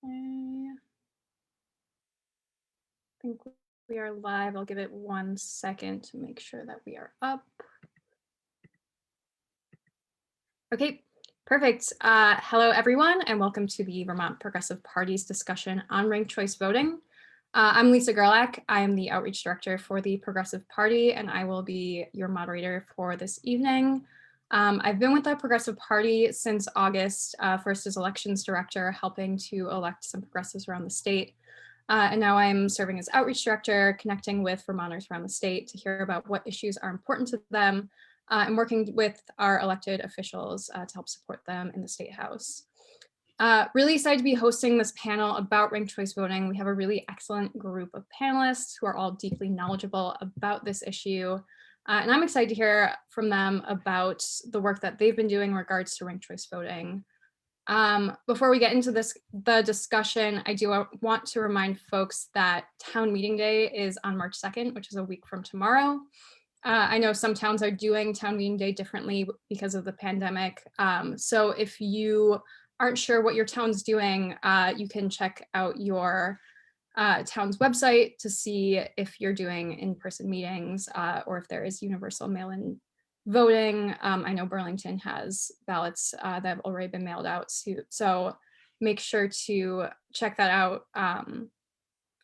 Okay. I think we are live. I'll give it 1 second to make sure that we are up. Okay, perfect. Hello, everyone, and welcome to the Vermont Progressive Party's discussion on ranked choice voting. I'm Lisa Gerlach. I am the Outreach Director for the Progressive Party, and I will be your moderator for this evening. I've been with the Progressive Party since August, first as Elections Director, helping to elect some progressives around the state. And now I'm serving as Outreach Director, connecting with Vermonters around the state to hear about what issues are important to them, and working with our elected officials to help support them in the State House. Really excited to be hosting this panel about ranked choice voting. We have a really excellent group of panelists who are all deeply knowledgeable about this issue. And I'm excited to hear from them about the work that they've been doing in regards to ranked choice voting. Before we get into the discussion, I do want to remind folks that town meeting day is on March 2nd, which is a week from tomorrow. I know some towns are doing town meeting day differently because of the pandemic. So if you aren't sure what your town's doing, you can check out your town's website to see if you're doing in-person meetings or if there is universal mail-in voting. I know Burlington has ballots that have already been mailed out, so make sure to check that out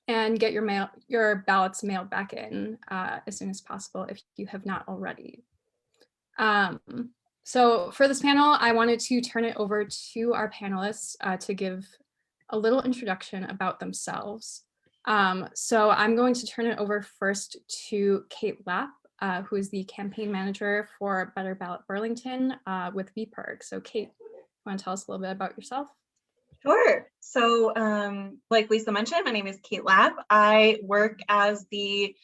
and get your ballots mailed back in as soon as possible if you have not already. So for this panel, I wanted to turn it over to our panelists to give a little introduction about themselves. So I'm going to turn it over first to Kate Lapp, who is the campaign manager for Better Ballot Burlington with VPP. So Kate, you want to tell us a little bit about yourself? Sure. So like Lisa mentioned, my name is Kate Lapp. I work as the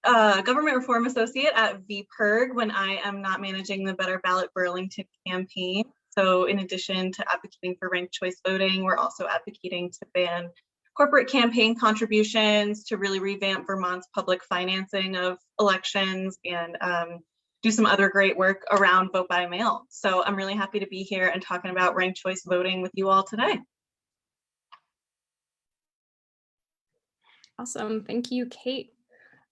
Government Reform Associate at VPIRG when I am not managing the Better Ballot Burlington campaign. So in addition to advocating for ranked choice voting, we're also advocating to ban corporate campaign contributions, to really revamp Vermont's public financing of elections, and do some other great work around vote by mail. So I'm really happy to be here and talking about ranked choice voting with you all today. Awesome, thank you, Kate.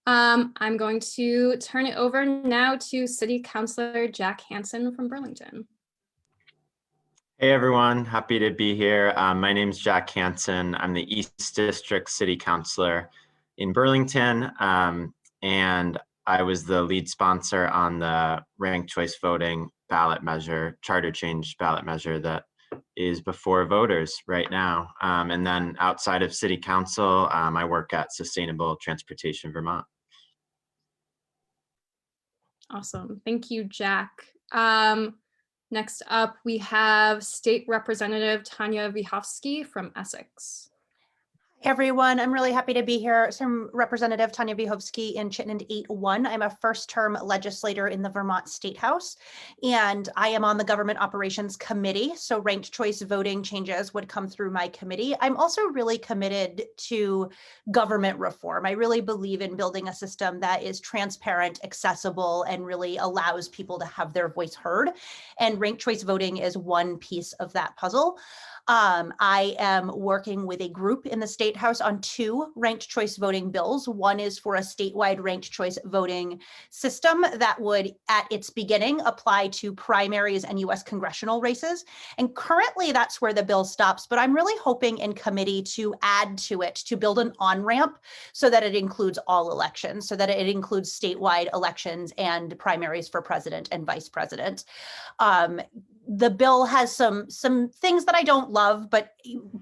I'm going to turn it over now to City Councilor Jack Hansen from Burlington. Hey everyone, happy to be here. My name is Jack Hansen. I'm the East District City Councilor in Burlington, and I was the lead sponsor on the ranked choice voting ballot measure, charter change ballot measure that is before voters right now. And then outside of City Council, I work at Sustainable Transportation Vermont. Awesome, thank you, Jack. Next up, we have State Representative Tanya Vihovsky from Essex. Hey everyone, I'm really happy to be here. So I'm Representative Tanya Vihovsky in Chittenden 8-1. I'm a first-term legislator in the Vermont State House, and I am on the Government Operations Committee, so ranked choice voting changes would come through my committee. I'm also really committed to government reform. I really believe in building a system that is transparent, accessible, and really allows people to have their voice heard, and ranked choice voting is one piece of that puzzle. I am working with a group in the State House on 2 ranked choice voting bills. One is for a statewide ranked choice voting system that would, at its beginning, apply to primaries and U.S. congressional races. And currently, that's where the bill stops. But I'm really hoping in committee to add to it, to build an on-ramp so that it includes all elections, so that it includes statewide elections and primaries for president and vice president. The bill has some things that I don't love, but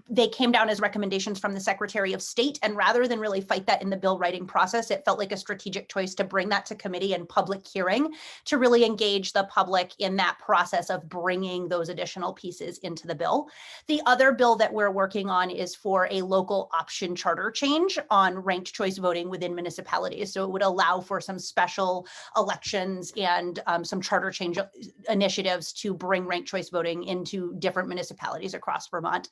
they came down as recommendations from the Secretary of State. And rather than really fight that in the bill writing process, it felt like a strategic choice to bring that to committee and public hearing to really engage the public in that process of bringing those additional pieces into the bill. The other bill that we're working on is for a local option charter change on ranked choice voting within municipalities. So it would allow for some special elections and some charter change initiatives to bring ranked choice voting into different municipalities across Vermont.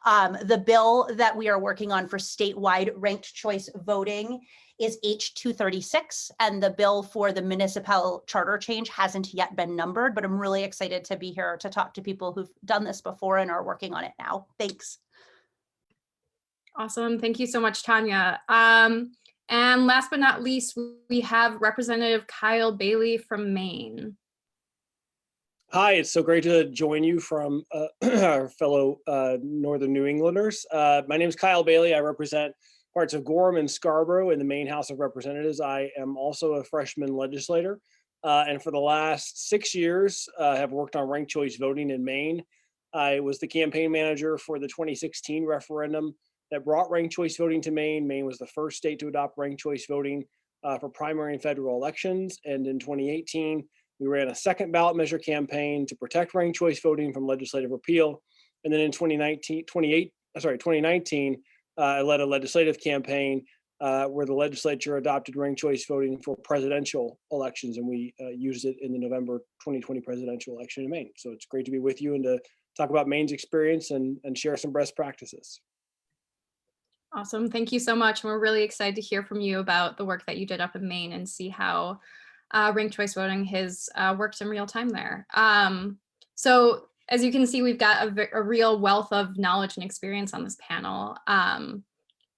The bill that we are working on for statewide ranked choice voting is H236, and the bill for the municipal charter change hasn't yet been numbered, but I'm really excited to be here to talk to people who've done this before and are working on it now. Thanks. Awesome. Thank you so much, Tanya. And last but not least, we have Representative Kyle Bailey from Maine. Hi, it's so great to join you from our fellow Northern New Englanders. My name is Kyle Bailey. I represent parts of Gorham and Scarborough in the Maine House of Representatives. I am also a freshman legislator. And for the last 6 years, have worked on ranked choice voting in Maine. I was the campaign manager for the 2016 referendum that brought ranked choice voting to Maine. Maine was the first state to adopt ranked choice voting for primary and federal elections. And in 2018, we ran a second ballot measure campaign to protect ranked choice voting from legislative repeal. And then in 2019, I led a legislative campaign where the legislature adopted ranked choice voting for presidential elections, and we used it in the November 2020 presidential election in Maine. So it's great to be with you and to talk about Maine's experience and share some best practices. Awesome. Thank you so much. We're really excited to hear from you about the work that you did up in Maine and see how ranked choice voting has worked in real time there. So as you can see, we've got a real wealth of knowledge and experience on this panel.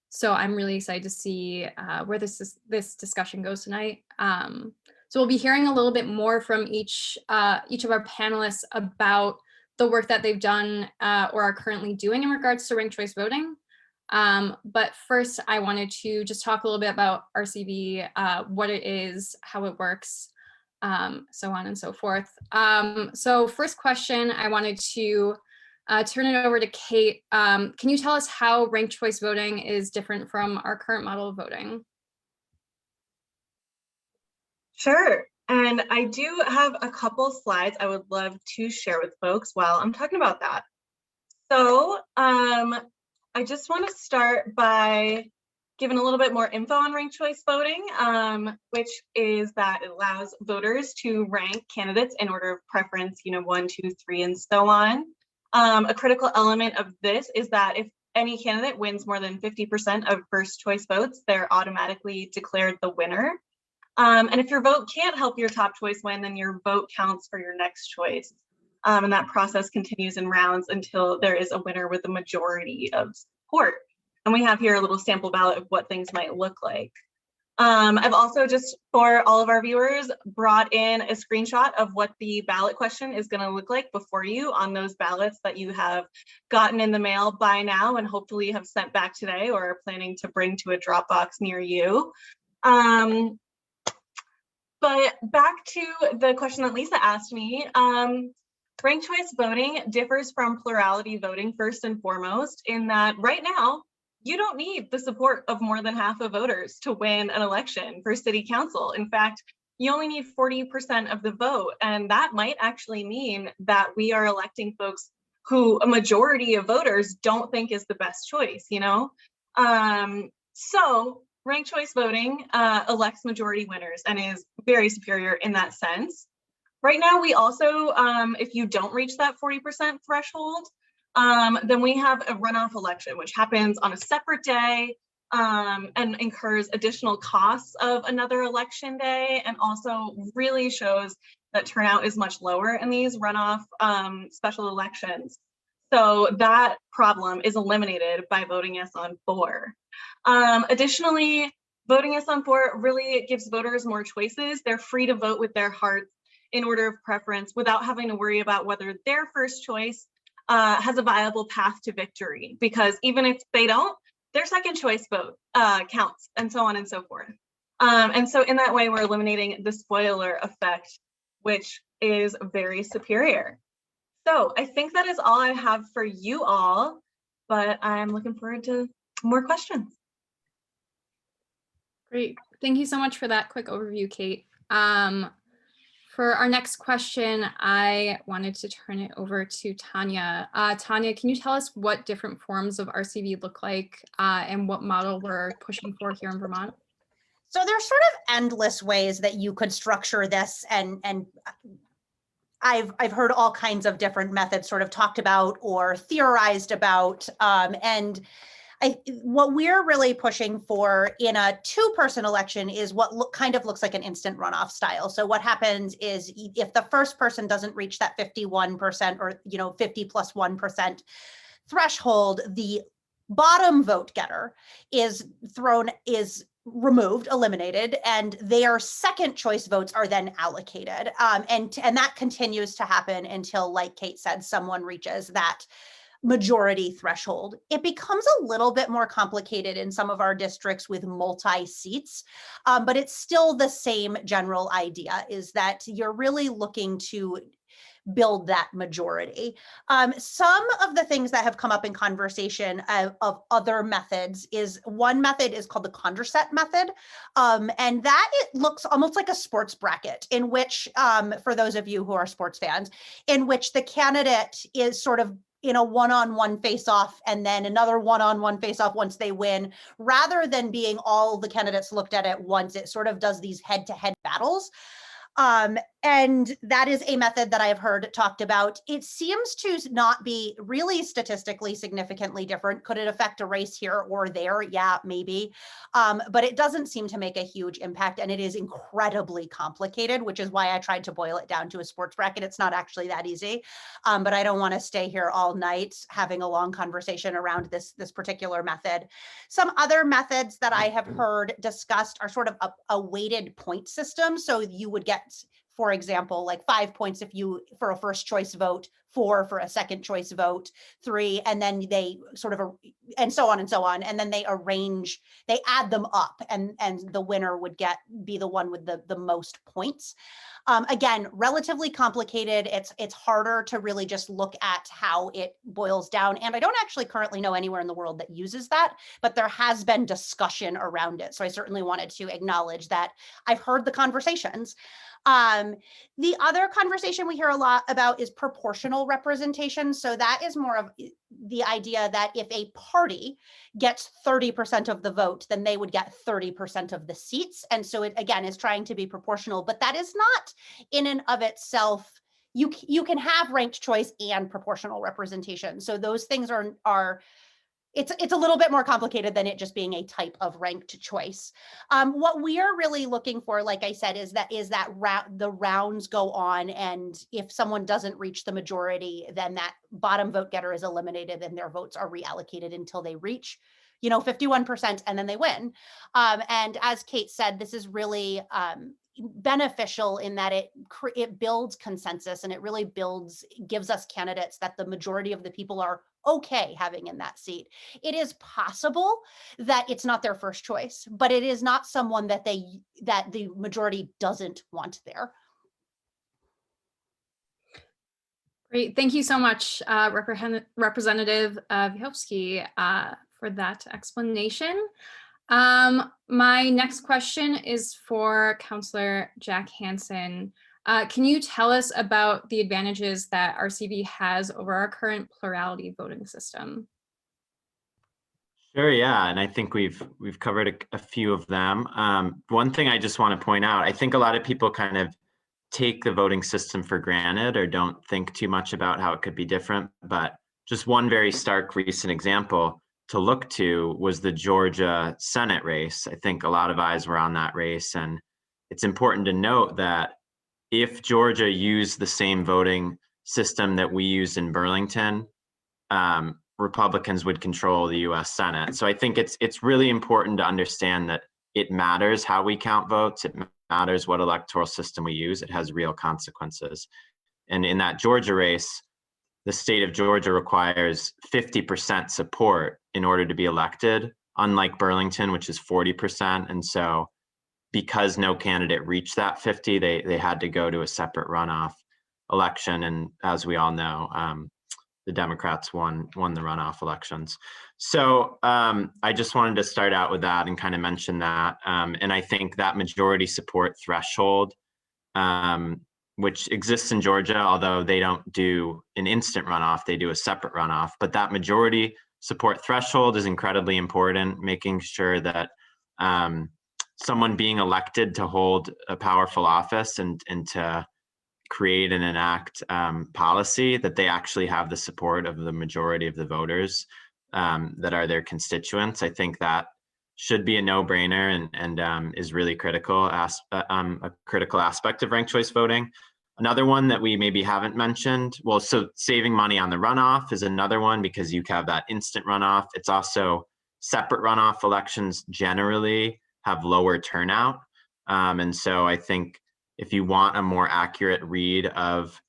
So I'm really excited to see where this discussion goes tonight. So we'll be hearing a little bit more from each of our panelists about the work that they've done or are currently doing in regards to ranked choice voting. But first, I wanted to just talk a little bit about RCV, what it is, how it works, so on and so forth. So first question, I wanted to turn it over to Kate. Can you tell us how ranked choice voting is different from our current model of voting? Sure. And I do have a couple slides I would love to share with folks while I'm talking about that. So I just want to start by giving a little bit more info on ranked choice voting, which is that it allows voters to rank candidates in order of preference, 1, 2, 3, and so on. A critical element of this is that if any candidate wins more than 50% of first choice votes, they're automatically declared the winner. And if your vote can't help your top choice win, then your vote counts for your next choice. And that process continues in rounds until there is a winner with a majority of support. And we have here a little sample ballot of what things might look like. I've also, just for all of our viewers, brought in a screenshot of what the ballot question is going to look like before you on those ballots that you have gotten in the mail by now and hopefully have sent back today or are planning to bring to a Dropbox near you. But back to the question that Lisa asked me, ranked choice voting differs from plurality voting first and foremost in that right now, you don't need the support of more than half of voters to win an election for city council. In fact, you only need 40% of the vote. And that might actually mean that we are electing folks who a majority of voters don't think is the best choice, So ranked choice voting elects majority winners and is very superior in that sense. Right now, we also, if you don't reach that 40% threshold, then we have a runoff election, which happens on a separate day and incurs additional costs of another election day, and also really shows that turnout is much lower in these runoff special elections. So that problem is eliminated by voting yes on 4. Additionally, voting yes on 4 really gives voters more choices. They're free to vote with their hearts in order of preference without having to worry about whether their first choice has a viable path to victory, because even if they don't, their second choice vote counts, and so on and so forth. And so in that way, we're eliminating the spoiler effect, which is very superior. So I think that is all I have for you all, but I'm looking forward to more questions. Great. Thank you so much for that quick overview, Kate. For our next question, I wanted to turn it over to Tanya. Tanya, can you tell us what different forms of RCV look like and what model we're pushing for here in Vermont? So there's sort of endless ways that you could structure this, and I've heard all kinds of different methods sort of talked about or theorized about, and what we're really pushing for in a 2-person election is what kind of looks like an instant runoff style. So what happens is if the first person doesn't reach that 51% or 50 plus 1% threshold, the bottom vote getter is removed, eliminated, and their second choice votes are then allocated. And that continues to happen until, like Kate said, someone reaches that majority threshold. It becomes a little bit more complicated in some of our districts with multi-seats, but it's still the same general idea, is that you're really looking to build that majority. Some of the things that have come up in conversation of other methods is, one method is called the Condorcet method. And that it looks almost like a sports bracket, in which, for those of you who are sports fans, in which the candidate is sort of in a one-on-one face-off and then another one-on-one face-off once they win, rather than being all the candidates looked at once. It sort of does these head-to-head battles. And that is a method that I have heard talked about. It seems to not be really statistically significantly different. Could it affect a race here or there? Yeah, maybe. But it doesn't seem to make a huge impact, and it is incredibly complicated, which is why I tried to boil it down to a sports bracket. It's not actually that easy, but I don't want to stay here all night having a long conversation around this particular method. Some other methods that I have heard discussed are sort of a weighted point system. So you would get, for example, like 5 points if you for a first choice vote, 4 for a second choice vote, 3, and then they sort of, and so on and so on. And then they add them up, and the winner would be the one with the most points. Again, relatively complicated. It's harder to really just look at how it boils down. And I don't actually currently know anywhere in the world that uses that, but there has been discussion around it. So I certainly wanted to acknowledge that I've heard the conversations. The other conversation we hear a lot about is proportional representation. So that is more of the idea that if a party gets 30% of the vote, then they would get 30% of the seats. And so it, again, is trying to be proportional, but that is not in and of itself. You can have ranked choice and proportional representation. So those things are it's a little bit more complicated than it just being a type of ranked choice. What we are really looking for, like I said, is that the rounds go on, and if someone doesn't reach the majority, then that bottom vote getter is eliminated and their votes are reallocated until they reach 51%, and then they win. And as Kate said, this is really beneficial in that it builds consensus, and it really gives us candidates that the majority of the people are okay having in that seat. It is possible that it's not their first choice, but it is not someone that the majority doesn't want there. Great. Thank you so much, Representative Vyhovsky, for that explanation. My next question is for Councillor Jack Hansen. Can you tell us about the advantages that RCV has over our current plurality voting system? Sure, yeah, and I think we've covered a few of them. One thing I just want to point out, I think a lot of people kind of take the voting system for granted or don't think too much about how it could be different, but just one very stark recent example to look to was the Georgia Senate race. I think a lot of eyes were on that race, and it's important to note that if Georgia used the same voting system that we used in Burlington, Republicans would control the US Senate. So I think it's really important to understand that it matters how we count votes. It matters what electoral system we use. It has real consequences. And in that Georgia race, the state of Georgia requires 50% support in order to be elected, unlike Burlington, which is 40%. And so because no candidate reached that 50, they had to go to a separate runoff election. And as we all know, the Democrats won the runoff elections. So I just wanted to start out with that and kind of mention that. And I think that majority support threshold, which exists in Georgia, although they don't do an instant runoff, they do a separate runoff. But that majority support threshold is incredibly important, making sure that someone being elected to hold a powerful office and to create and enact policy, that they actually have the support of the majority of the voters that are their constituents. I think that should be a no-brainer and is really critical a critical aspect of ranked choice voting. Another one that we maybe haven't mentioned, well, so saving money on the runoff is another one because you have that instant runoff. It's also separate runoff elections generally have lower turnout. And so I think if you want a more accurate read of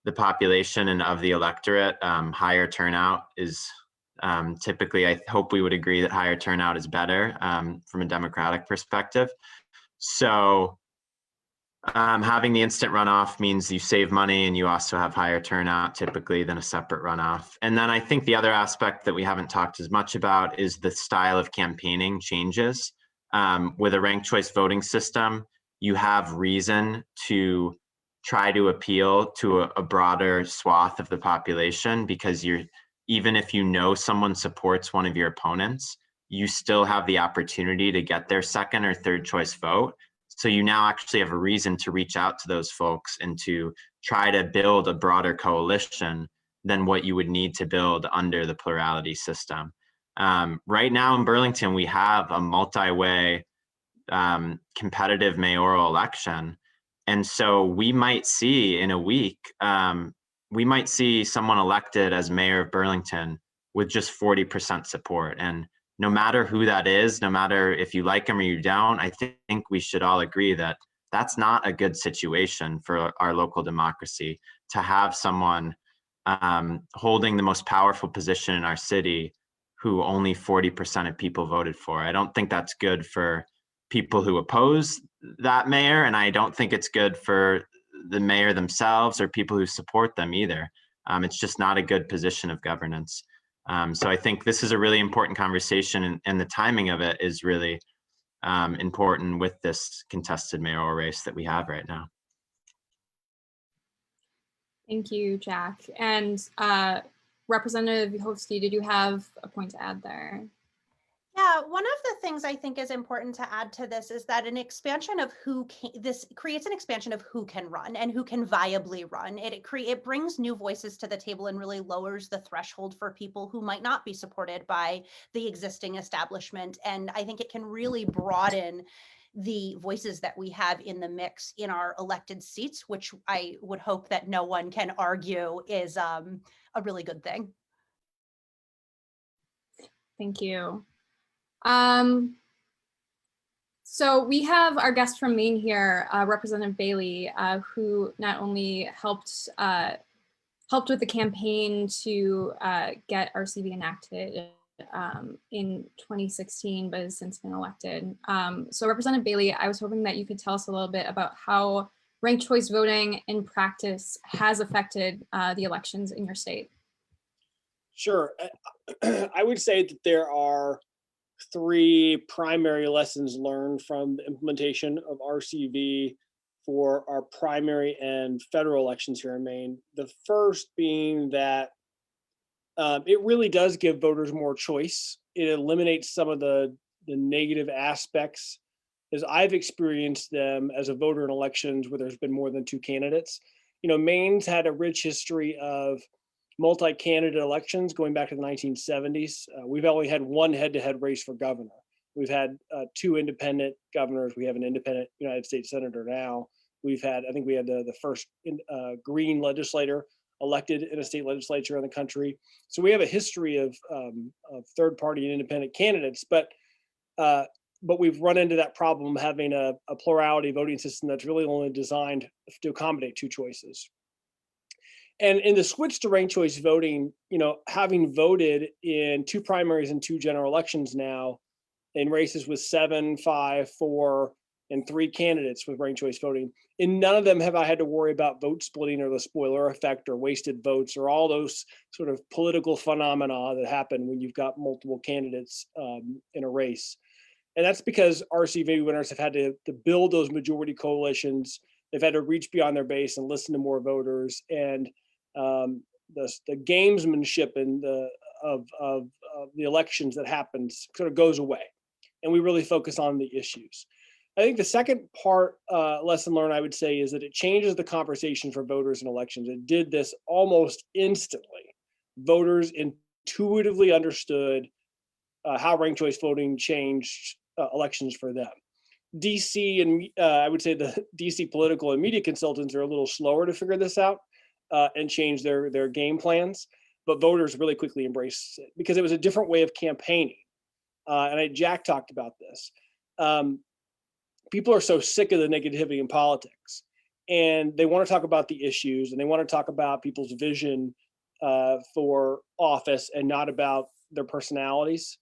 the population and of the electorate, higher turnout is typically, I hope we would agree that higher turnout is better from a Democratic perspective. So having the instant runoff means you save money and you also have higher turnout typically than a separate runoff. And then I think the other aspect that we haven't talked as much about is the style of campaigning changes. With a ranked choice voting system, you have reason to try to appeal to a broader swath of the population because even if you know someone supports one of your opponents, you still have the opportunity to get their second or third choice vote. So you now actually have a reason to reach out to those folks and to try to build a broader coalition than what you would need to build under the plurality system. Right now in Burlington, we have a multi-way competitive mayoral election. And so we might see in a week, we might see someone elected as mayor of Burlington with just 40% support. And no matter who that is, no matter if you like them or you don't, I think we should all agree that that's not a good situation for our local democracy to have someone holding the most powerful position in our city who only 40% of people voted for. I don't think that's good for people who oppose that mayor, and I don't think it's good for the mayor themselves or people who support them either. It's just not a good position of governance. So I think this is a really important conversation, and the timing of it is really important with this contested mayoral race that we have right now. Thank you, Jack. And Representative Vyhovsky, did you have a point to add there? Yeah, one of the things I think is important to add to this is that an expansion of this creates an expansion of who can run and who can viably run. It brings new voices to the table and really lowers the threshold for people who might not be supported by the existing establishment. And I think it can really broaden the voices that we have in the mix in our elected seats, which I would hope that no one can argue is a really good thing. Thank you. So we have our guest from Maine here, Representative Bailey, who not only helped with the campaign to get RCV enacted in 2016, but has since been elected. So Representative Bailey, I was hoping that you could tell us a little bit about how ranked choice voting in practice has affected the elections in your state. Sure. I would say that there are three primary lessons learned from the implementation of RCV for our primary and federal elections here in Maine. The first being that it really does give voters more choice. It eliminates some of the negative aspects, as I've experienced them as a voter in elections where there's been more than two candidates. You know, Maine's had a rich history of multi-candidate elections going back to the 1970s. We've only had one head-to-head race for governor. We've had two independent governors. We have an independent United States senator now. I think we had the first Green legislator elected in a state legislature in the country. So we have a history of third-party and independent candidates, but we've run into that problem having a plurality voting system that's really only designed to accommodate two choices. And in the switch to ranked choice voting, having voted in two primaries and two general elections now in races with 7, 5, 4, and 3 candidates with ranked choice voting, in none of them have I had to worry about vote splitting or the spoiler effect or wasted votes or all those sort of political phenomena that happen when you've got multiple candidates in a race. And that's because RCV winners have had to build those majority coalitions. They've had to reach beyond their base and listen to more voters. And the gamesmanship and of the elections that happens sort of goes away, and we really focus on the issues. I think the second part lesson learned, I would say, is that it changes the conversation for voters in elections. It did this almost instantly. Voters intuitively understood how ranked choice voting changed elections for them. DC and I would say the DC political and media consultants are a little slower to figure this out and change their game plans, but voters really quickly embraced it because it was a different way of campaigning. Jack talked about this. People are so sick of the negativity in politics, and they want to talk about the issues, and they want to talk about people's vision for office and not about their personalities.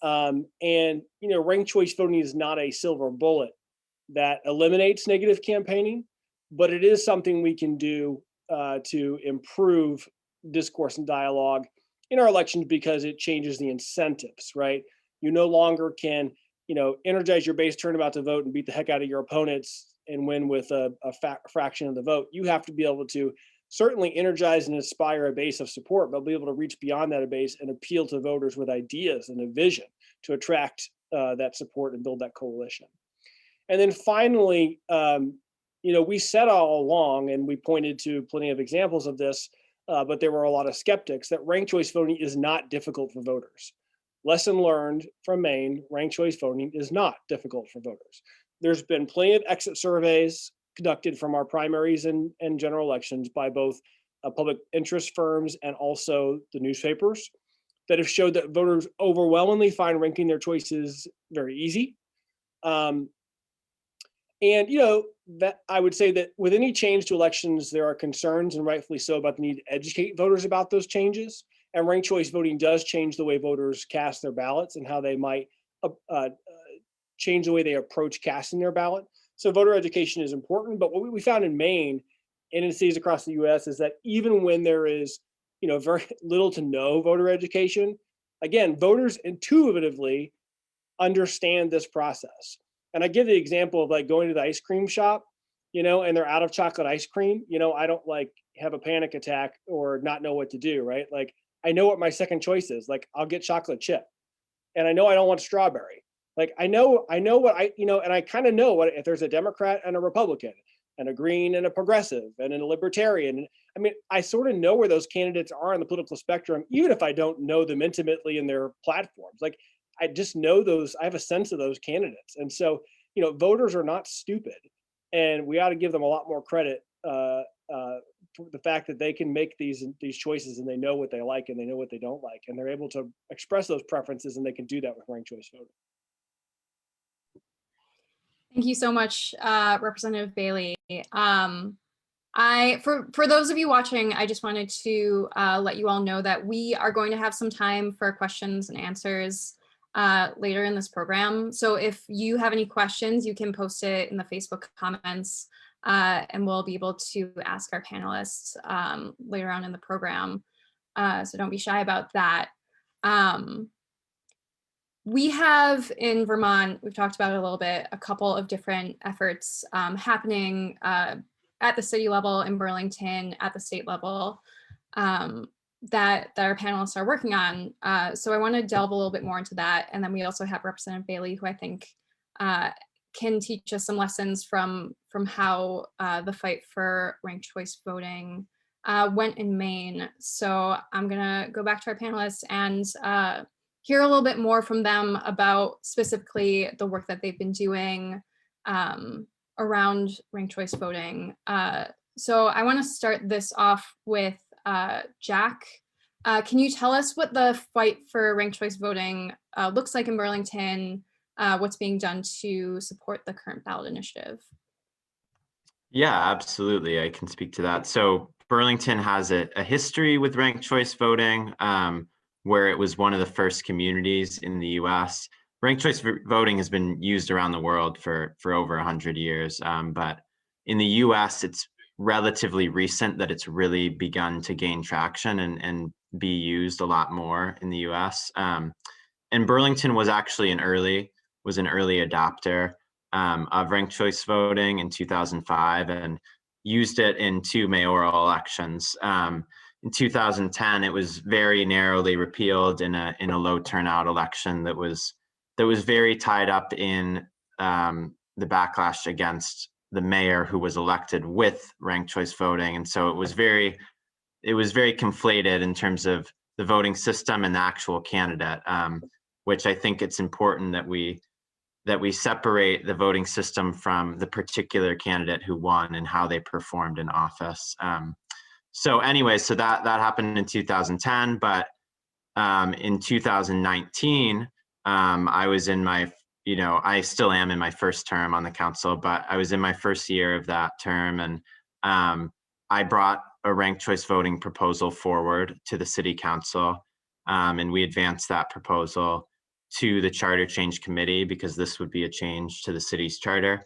Ranked choice voting is not a silver bullet that eliminates negative campaigning, but it is something we can do to improve discourse and dialogue in our elections because it changes the incentives, right? You no longer can, energize your base turnabout to vote and beat the heck out of your opponents and win with a fraction of the vote. You have to be able to certainly energize and inspire a base of support, but be able to reach beyond that base and appeal to voters with ideas and a vision to attract that support and build that coalition. And then finally, we said all along, and we pointed to plenty of examples of this, but there were a lot of skeptics that ranked choice voting is not difficult for voters. Lesson learned from Maine, ranked choice voting is not difficult for voters. There's been plenty of exit surveys conducted from our primaries and general elections by both public interest firms and also the newspapers that have showed that voters overwhelmingly find ranking their choices very easy. That I would say that with any change to elections, there are concerns, and rightfully so, about the need to educate voters about those changes. And ranked choice voting does change the way voters cast their ballots and how they might change the way they approach casting their ballot. So voter education is important. But what we found in Maine and in cities across the U.S. is that even when there is, very little to no voter education, again, voters intuitively understand this process. And I give the example of like going to the ice cream shop, and they're out of chocolate ice cream. I don't like have a panic attack or not know what to do, right? Like I know what my second choice is. Like I'll get chocolate chip, and I know I don't want strawberry. Like I know what and I kind of know what if there's a Democrat and a Republican and a Green and a progressive and a libertarian. I mean, I sort of know where those candidates are on the political spectrum, even if I don't know them intimately in their platforms. Like I just know those, I have a sense of those candidates. And so, voters are not stupid, and we ought to give them a lot more credit for the fact that they can make these choices and they know what they like and they know what they don't like, and they're able to express those preferences, and they can do that with ranked choice voting. Thank you so much, Representative Bailey. For those of you watching, I just wanted to let you all know that we are going to have some time for questions and answers later in this program. So if you have any questions, you can post it in the Facebook comments, and we'll be able to ask our panelists later on in the program. So don't be shy about that. We have in Vermont, we've talked about it a little bit, a couple of different efforts happening at the city level in Burlington, at the state level, that our panelists are working on. So I want to delve a little bit more into that. And then we also have Representative Bailey, who I think can teach us some lessons from how the fight for ranked choice voting went in Maine. So I'm gonna go back to our panelists and hear a little bit more from them about specifically the work that they've been doing around ranked choice voting. So I want to start this off with Jack. Can you tell us what the fight for ranked choice voting looks like in Burlington? What's being done to support the current ballot initiative? Yeah, absolutely. I can speak to that. So Burlington has a history with ranked choice voting, where it was one of the first communities in the US. Ranked choice voting has been used around the world for over 100 years. But in the US, it's relatively recent that it's really begun to gain traction and be used a lot more in the US. And Burlington was actually an early adopter of ranked choice voting in 2005 and used it in 2 mayoral elections. In 2010, it was very narrowly repealed in a low turnout election that was very tied up in the backlash against the mayor who was elected with ranked choice voting, and so it was very conflated in terms of the voting system and the actual candidate, which I think it's important that we that we separate the voting system from the particular candidate who won and how they performed in office. So anyway, so that happened in 2010, but in 2019, I was in my, I still am in my first term on the council, but I was in my first year of that term, and I brought a ranked choice voting proposal forward to the city council, and we advanced that proposal to the charter change committee because this would be a change to the city's charter.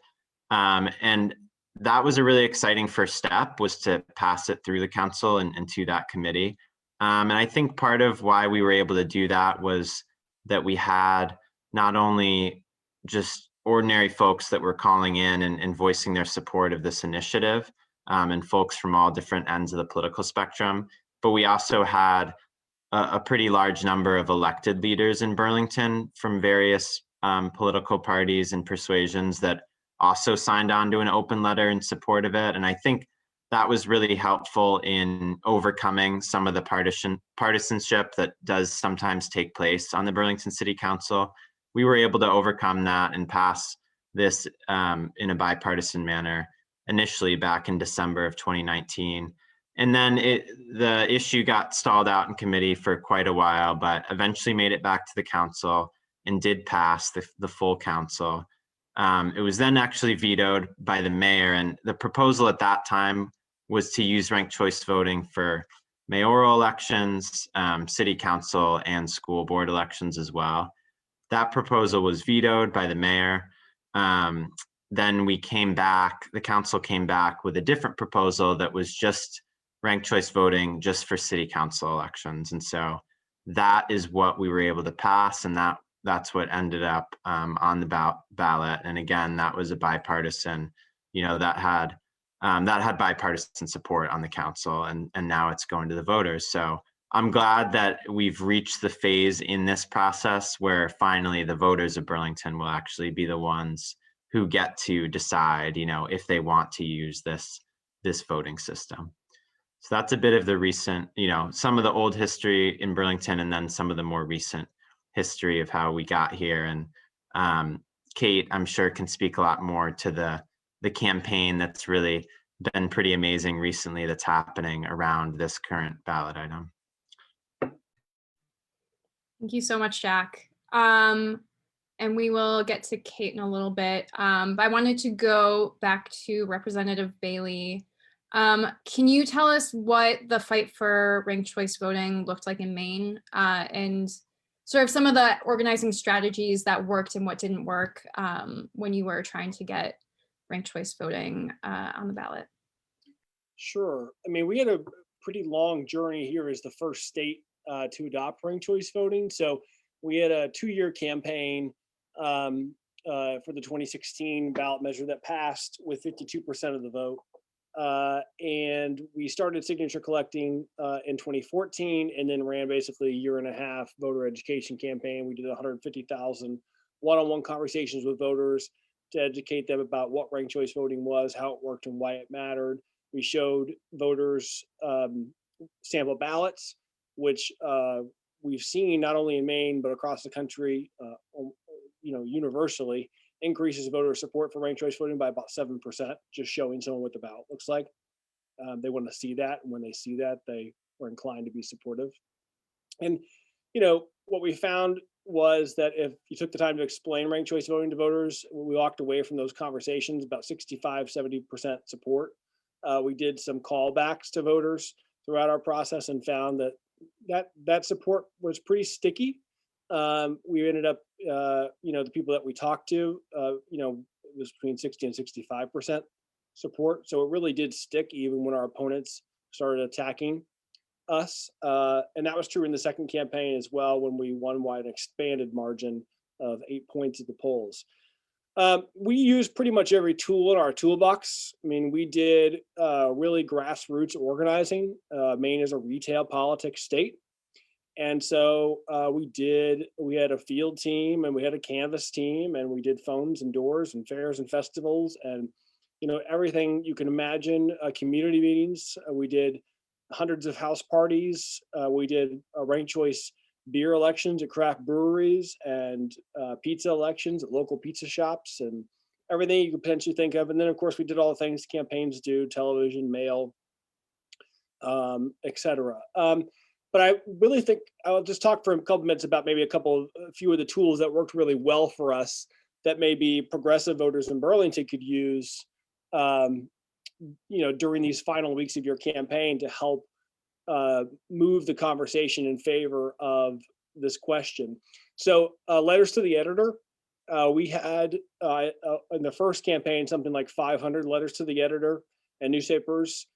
And that was a really exciting first step, was to pass it through the council and to that committee. And I think part of why we were able to do that was that we had not only just ordinary folks that were calling in and voicing their support of this initiative, and folks from all different ends of the political spectrum, but we also had a pretty large number of elected leaders in Burlington from various political parties and persuasions that also signed on to an open letter in support of it. And I think that was really helpful in overcoming some of the partisanship that does sometimes take place on the Burlington City Council. We were able to overcome that and pass this in a bipartisan manner initially back in December of 2019. And then the issue got stalled out in committee for quite a while, but eventually made it back to the council and did pass the full council. It was then actually vetoed by the mayor, and the proposal at that time was to use ranked choice voting for mayoral elections, city council, and school board elections as well. That proposal was vetoed by the mayor. Then we came back, the council came back with a different proposal that was just ranked choice voting just for city council elections. And so that is what we were able to pass, and that's what ended up on the ballot. And again, that was a bipartisan, that had bipartisan support on the council, and now it's going to the voters. So I'm glad that we've reached the phase in this process where finally the voters of Burlington will actually be the ones who get to decide, if they want to use this voting system. So that's a bit of the recent, some of the old history in Burlington, and then some of the more recent history of how we got here. And Kate, I'm sure, can speak a lot more to the campaign that's really been pretty amazing recently that's happening around this current ballot item. Thank you so much, Jack. And we will get to Kate in a little bit, but I wanted to go back to Representative Bailey. Can you tell us what the fight for ranked choice voting looked like in Maine, and sort of some of the organizing strategies that worked and what didn't work when you were trying to get ranked choice voting on the ballot? Sure. I mean, we had a pretty long journey here as the first state to adopt ranked choice voting. So we had a 2-year campaign for the 2016 ballot measure that passed with 52% of the vote. And we started signature collecting in 2014, and then ran basically a 1.5 year voter education campaign. We did 150,000 one-on-one conversations with voters to educate them about what ranked choice voting was, how it worked, and why it mattered. We showed voters sample ballots, which we've seen not only in Maine, but across the country, universally, increases voter support for ranked choice voting by about 7%, just showing someone what the ballot looks like. They want to see that, and when they see that, they were inclined to be supportive. And, what we found was that if you took the time to explain ranked choice voting to voters, we walked away from those conversations about 65-70% support. We did some callbacks to voters throughout our process and found that support was pretty sticky. We ended up, the people that we talked to, it was between 60 and 65% support. So it really did stick even when our opponents started attacking us. And that was true in the second campaign as well, when we won by an expanded margin of 8 points at the polls. We used pretty much every tool in our toolbox. I mean, we did really grassroots organizing. Maine is a retail politics state. And so we had a field team, and we had a canvas team, and we did phones and doors and fairs and festivals and, everything you can imagine, community meetings. We did hundreds of house parties. We did ranked choice beer elections at craft breweries and pizza elections at local pizza shops and everything you could potentially think of. And then, of course, we did all the things campaigns do, television, mail, etc. But I really think I'll just talk for a couple minutes about maybe a few of the tools that worked really well for us that maybe progressive voters in Burlington could use, during these final weeks of your campaign to help move the conversation in favor of this question. So letters to the editor, we had in the first campaign, something like 500 letters to the editor and newspapers,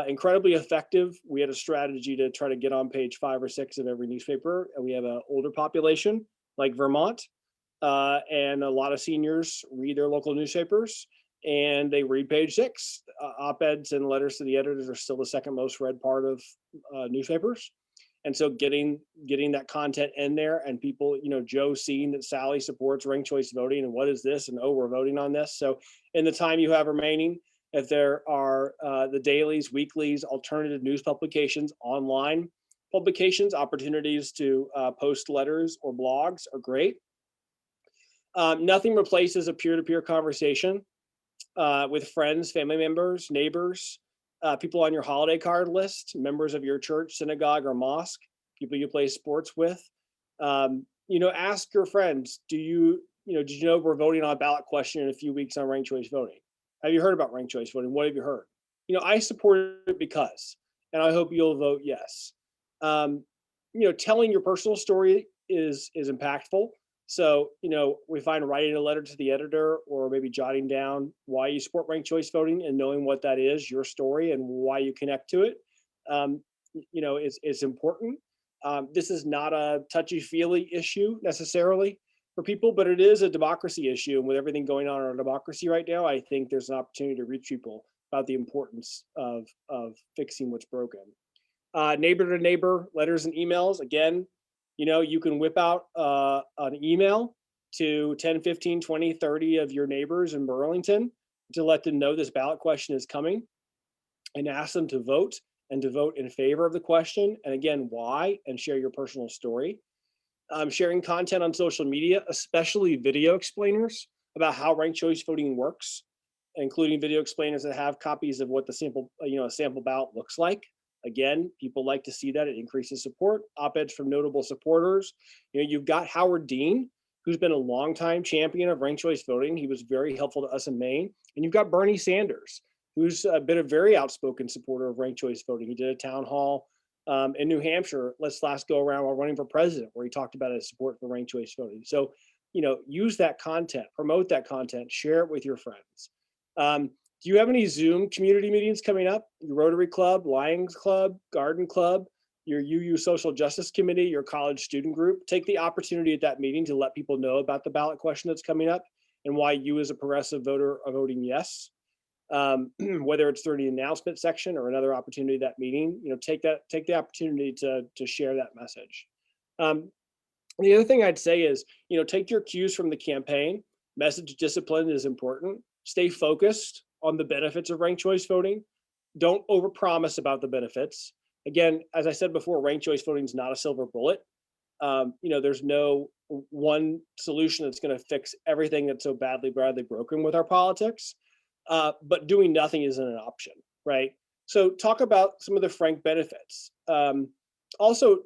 incredibly effective. We had a strategy to try to get on page 5 or 6 of every newspaper. And we have an older population like Vermont, and a lot of seniors read their local newspapers and they read page 6. Op-eds and letters to the editors are still the second most read part of newspapers. And so getting that content in there and people, Joe seeing that Sally supports ranked choice voting and what is this? And, oh, we're voting on this. So in the time you have remaining, if there are the dailies, weeklies, alternative news publications, online publications, opportunities to post letters or blogs are great. Nothing replaces a peer-to-peer conversation with friends, family members, neighbors, people on your holiday card list, members of your church, synagogue, or mosque, people you play sports with. Ask your friends, did you know we're voting on a ballot question in a few weeks on ranked choice voting? Have you heard about ranked choice voting? What have you heard? I support it because, and I hope you'll vote yes. Telling your personal story is impactful. So, we find writing a letter to the editor or maybe jotting down why you support ranked choice voting and knowing what that is, your story, and why you connect to it, is important. This is not a touchy-feely issue necessarily for people, but it is a democracy issue. And with everything going on in our democracy right now, I think there's an opportunity to reach people about the importance of fixing what's broken. Neighbor to neighbor letters and emails, again, you can whip out an email to 10, 15, 20, 30 of your neighbors in Burlington to let them know this ballot question is coming and ask them to vote and to vote in favor of the question. And again, why, and share your personal story. Sharing content on social media, especially video explainers about how ranked choice voting works, including video explainers that have copies of what the sample ballot looks like. Again, people like to see that. It increases support. Op-eds from notable supporters. You've got Howard Dean, who's been a longtime champion of ranked choice voting. He was very helpful to us in Maine. And you've got Bernie Sanders, who's been a very outspoken supporter of ranked choice voting. He did a town hall in New Hampshire, last go around while running for president, where he talked about his support for ranked choice voting. So, use that content, promote that content, share it with your friends. Do you have any Zoom community meetings coming up? Your Rotary Club, Lions Club, Garden Club, your UU Social Justice Committee, your college student group? Take the opportunity at that meeting to let people know about the ballot question that's coming up and why you as a progressive voter are voting yes. Whether it's through the announcement section or another opportunity at that meeting, take the opportunity to share that message. The other thing I'd say is, take your cues from the campaign. Message discipline is important. Stay focused on the benefits of ranked choice voting. Don't overpromise about the benefits. Again, as I said before, ranked choice voting is not a silver bullet. There's no one solution that's going to fix everything that's so badly broken with our politics. But doing nothing isn't an option, right? So talk about some of the frank benefits. Also,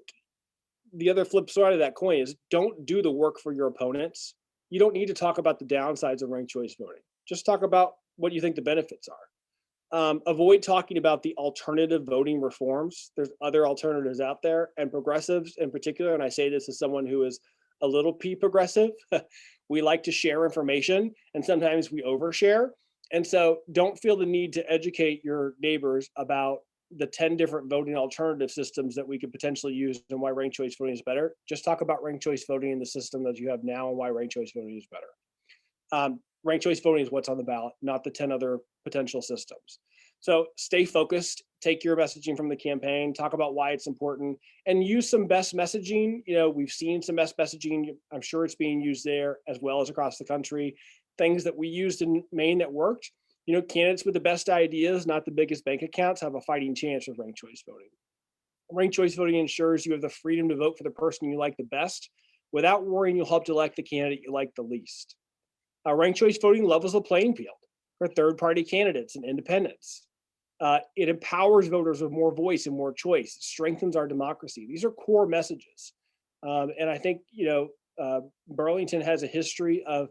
the other flip side of that coin is don't do the work for your opponents. You don't need to talk about the downsides of ranked choice voting. Just talk about what you think the benefits are. Avoid talking about the alternative voting reforms. There's other alternatives out there, and progressives in particular, and I say this as someone who is a little p progressive, we like to share information and sometimes we overshare. And so don't feel the need to educate your neighbors about the 10 different voting alternative systems that we could potentially use and why ranked choice voting is better. Just talk about ranked choice voting in the system that you have now and why ranked choice voting is better. Ranked choice voting is what's on the ballot, not the 10 other potential systems. So stay focused, take your messaging from the campaign, talk about why it's important, and use some best messaging. We've seen some best messaging. I'm sure it's being used there as well as across the country. Things that we used in Maine that worked. Candidates with the best ideas, not the biggest bank accounts, have a fighting chance with ranked choice voting. Ranked choice voting ensures you have the freedom to vote for the person you like the best without worrying you'll help to elect the candidate you like the least. Ranked choice voting levels the playing field for third-party candidates and independents. It empowers voters with more voice and more choice. It strengthens our democracy. These are core messages. And I think, Burlington has a history of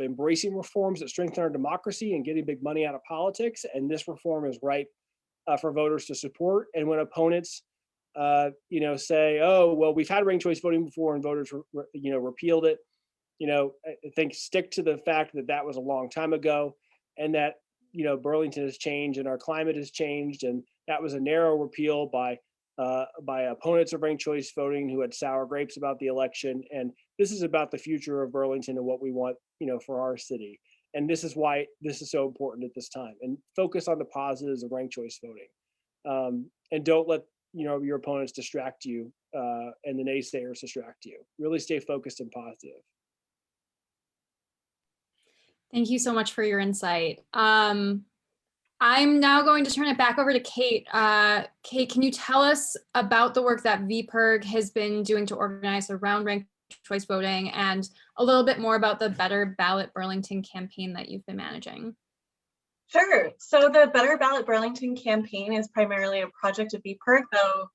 embracing reforms that strengthen our democracy and getting big money out of politics. And this reform is ripe for voters to support. And when opponents, say, "Oh, well, we've had ranked choice voting before, and voters, repealed it," I think stick to the fact that that was a long time ago, and that Burlington has changed and our climate has changed, and that was a narrow repeal by opponents of ranked choice voting who had sour grapes about the election. And this is about the future of Burlington and what we want, for our city. And this is why this is so important at this time. And focus on the positives of ranked choice voting, and don't let your opponents distract you and the naysayers distract you. Really stay focused and positive. Thank you so much for your insight. I'm now going to turn it back over to Kate. Kate, can you tell us about the work that VPIRG has been doing to organize around ranked choice voting, and a little bit more about the Better Ballot Burlington campaign that you've been managing? Sure. So the Better Ballot Burlington campaign is primarily a project of VPIRG, though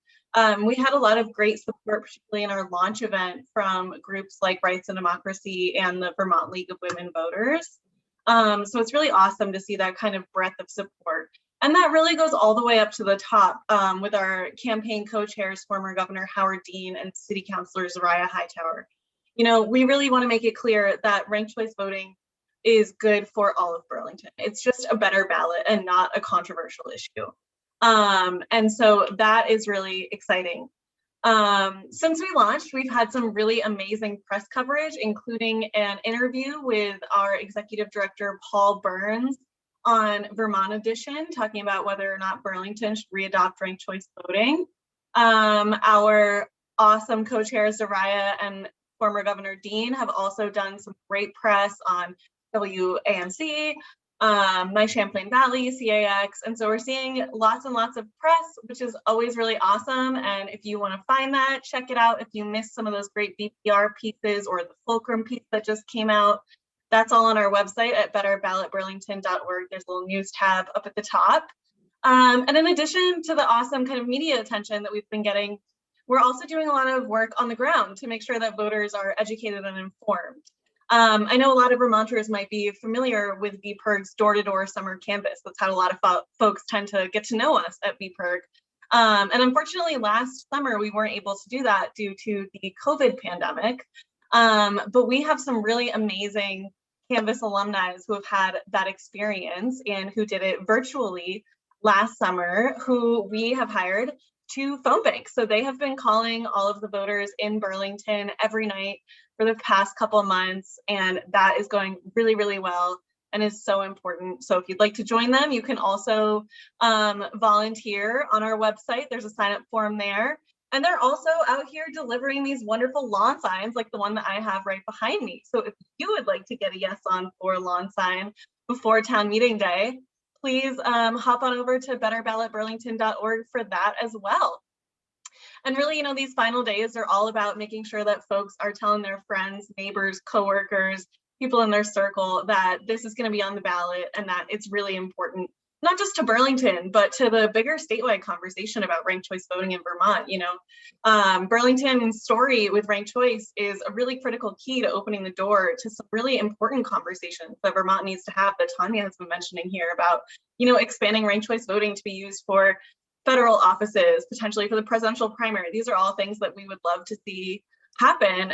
we had a lot of great support, particularly in our launch event, from groups like Rights and Democracy and the Vermont League of Women Voters. So it's really awesome to see that kind of breadth of support. And that really goes all the way up to the top with our campaign co-chairs, former Governor Howard Dean and City Councilor Zariah Hightower. We really want to make it clear that ranked choice voting is good for all of Burlington. It's just a better ballot and not a controversial issue. And so that is really exciting. Since we launched, we've had some really amazing press coverage, including an interview with our executive director, Paul Burns, on Vermont Edition, talking about whether or not Burlington should readopt ranked choice voting. Our awesome co-chairs, Zariah and former Governor Dean, have also done some great press on WAMC, my Champlain Valley, CAX. And so we're seeing lots and lots of press, which is always really awesome. And if you want to find that, check it out. If you missed some of those great VPR pieces or the Fulcrum piece that just came out, that's all on our website at betterballotburlington.org. There's a little news tab up at the top. And in addition to the awesome kind of media attention that we've been getting, we're also doing a lot of work on the ground to make sure that voters are educated and informed. I know a lot of Vermonters might be familiar with VPIRG's door-to-door summer canvas. That's how a lot of folks tend to get to know us at VPIRG. And unfortunately, last summer, we weren't able to do that due to the COVID pandemic. But we have some really amazing Canvas alumni who have had that experience and who did it virtually last summer, who we have hired to phone bank. So they have been calling all of the voters in Burlington every night for the past couple of months, and that is going really, really well and is so important. So if you'd like to join them, you can also volunteer on our website. There's a sign-up form there. And they're also out here delivering these wonderful lawn signs like the one that I have right behind me. So if you would like to get a yes on for lawn sign before town meeting day, please hop on over to betterballotburlington.org for that as well. And really, these final days are all about making sure that folks are telling their friends, neighbors, coworkers, people in their circle that this is going to be on the ballot and that it's really important, not just to Burlington, but to the bigger statewide conversation about ranked choice voting in Vermont. Burlington's story with ranked choice is a really critical key to opening the door to some really important conversations that Vermont needs to have, that Tanya has been mentioning here about, expanding ranked choice voting to be used for federal offices, potentially for the presidential primary. These are all things that we would love to see happen.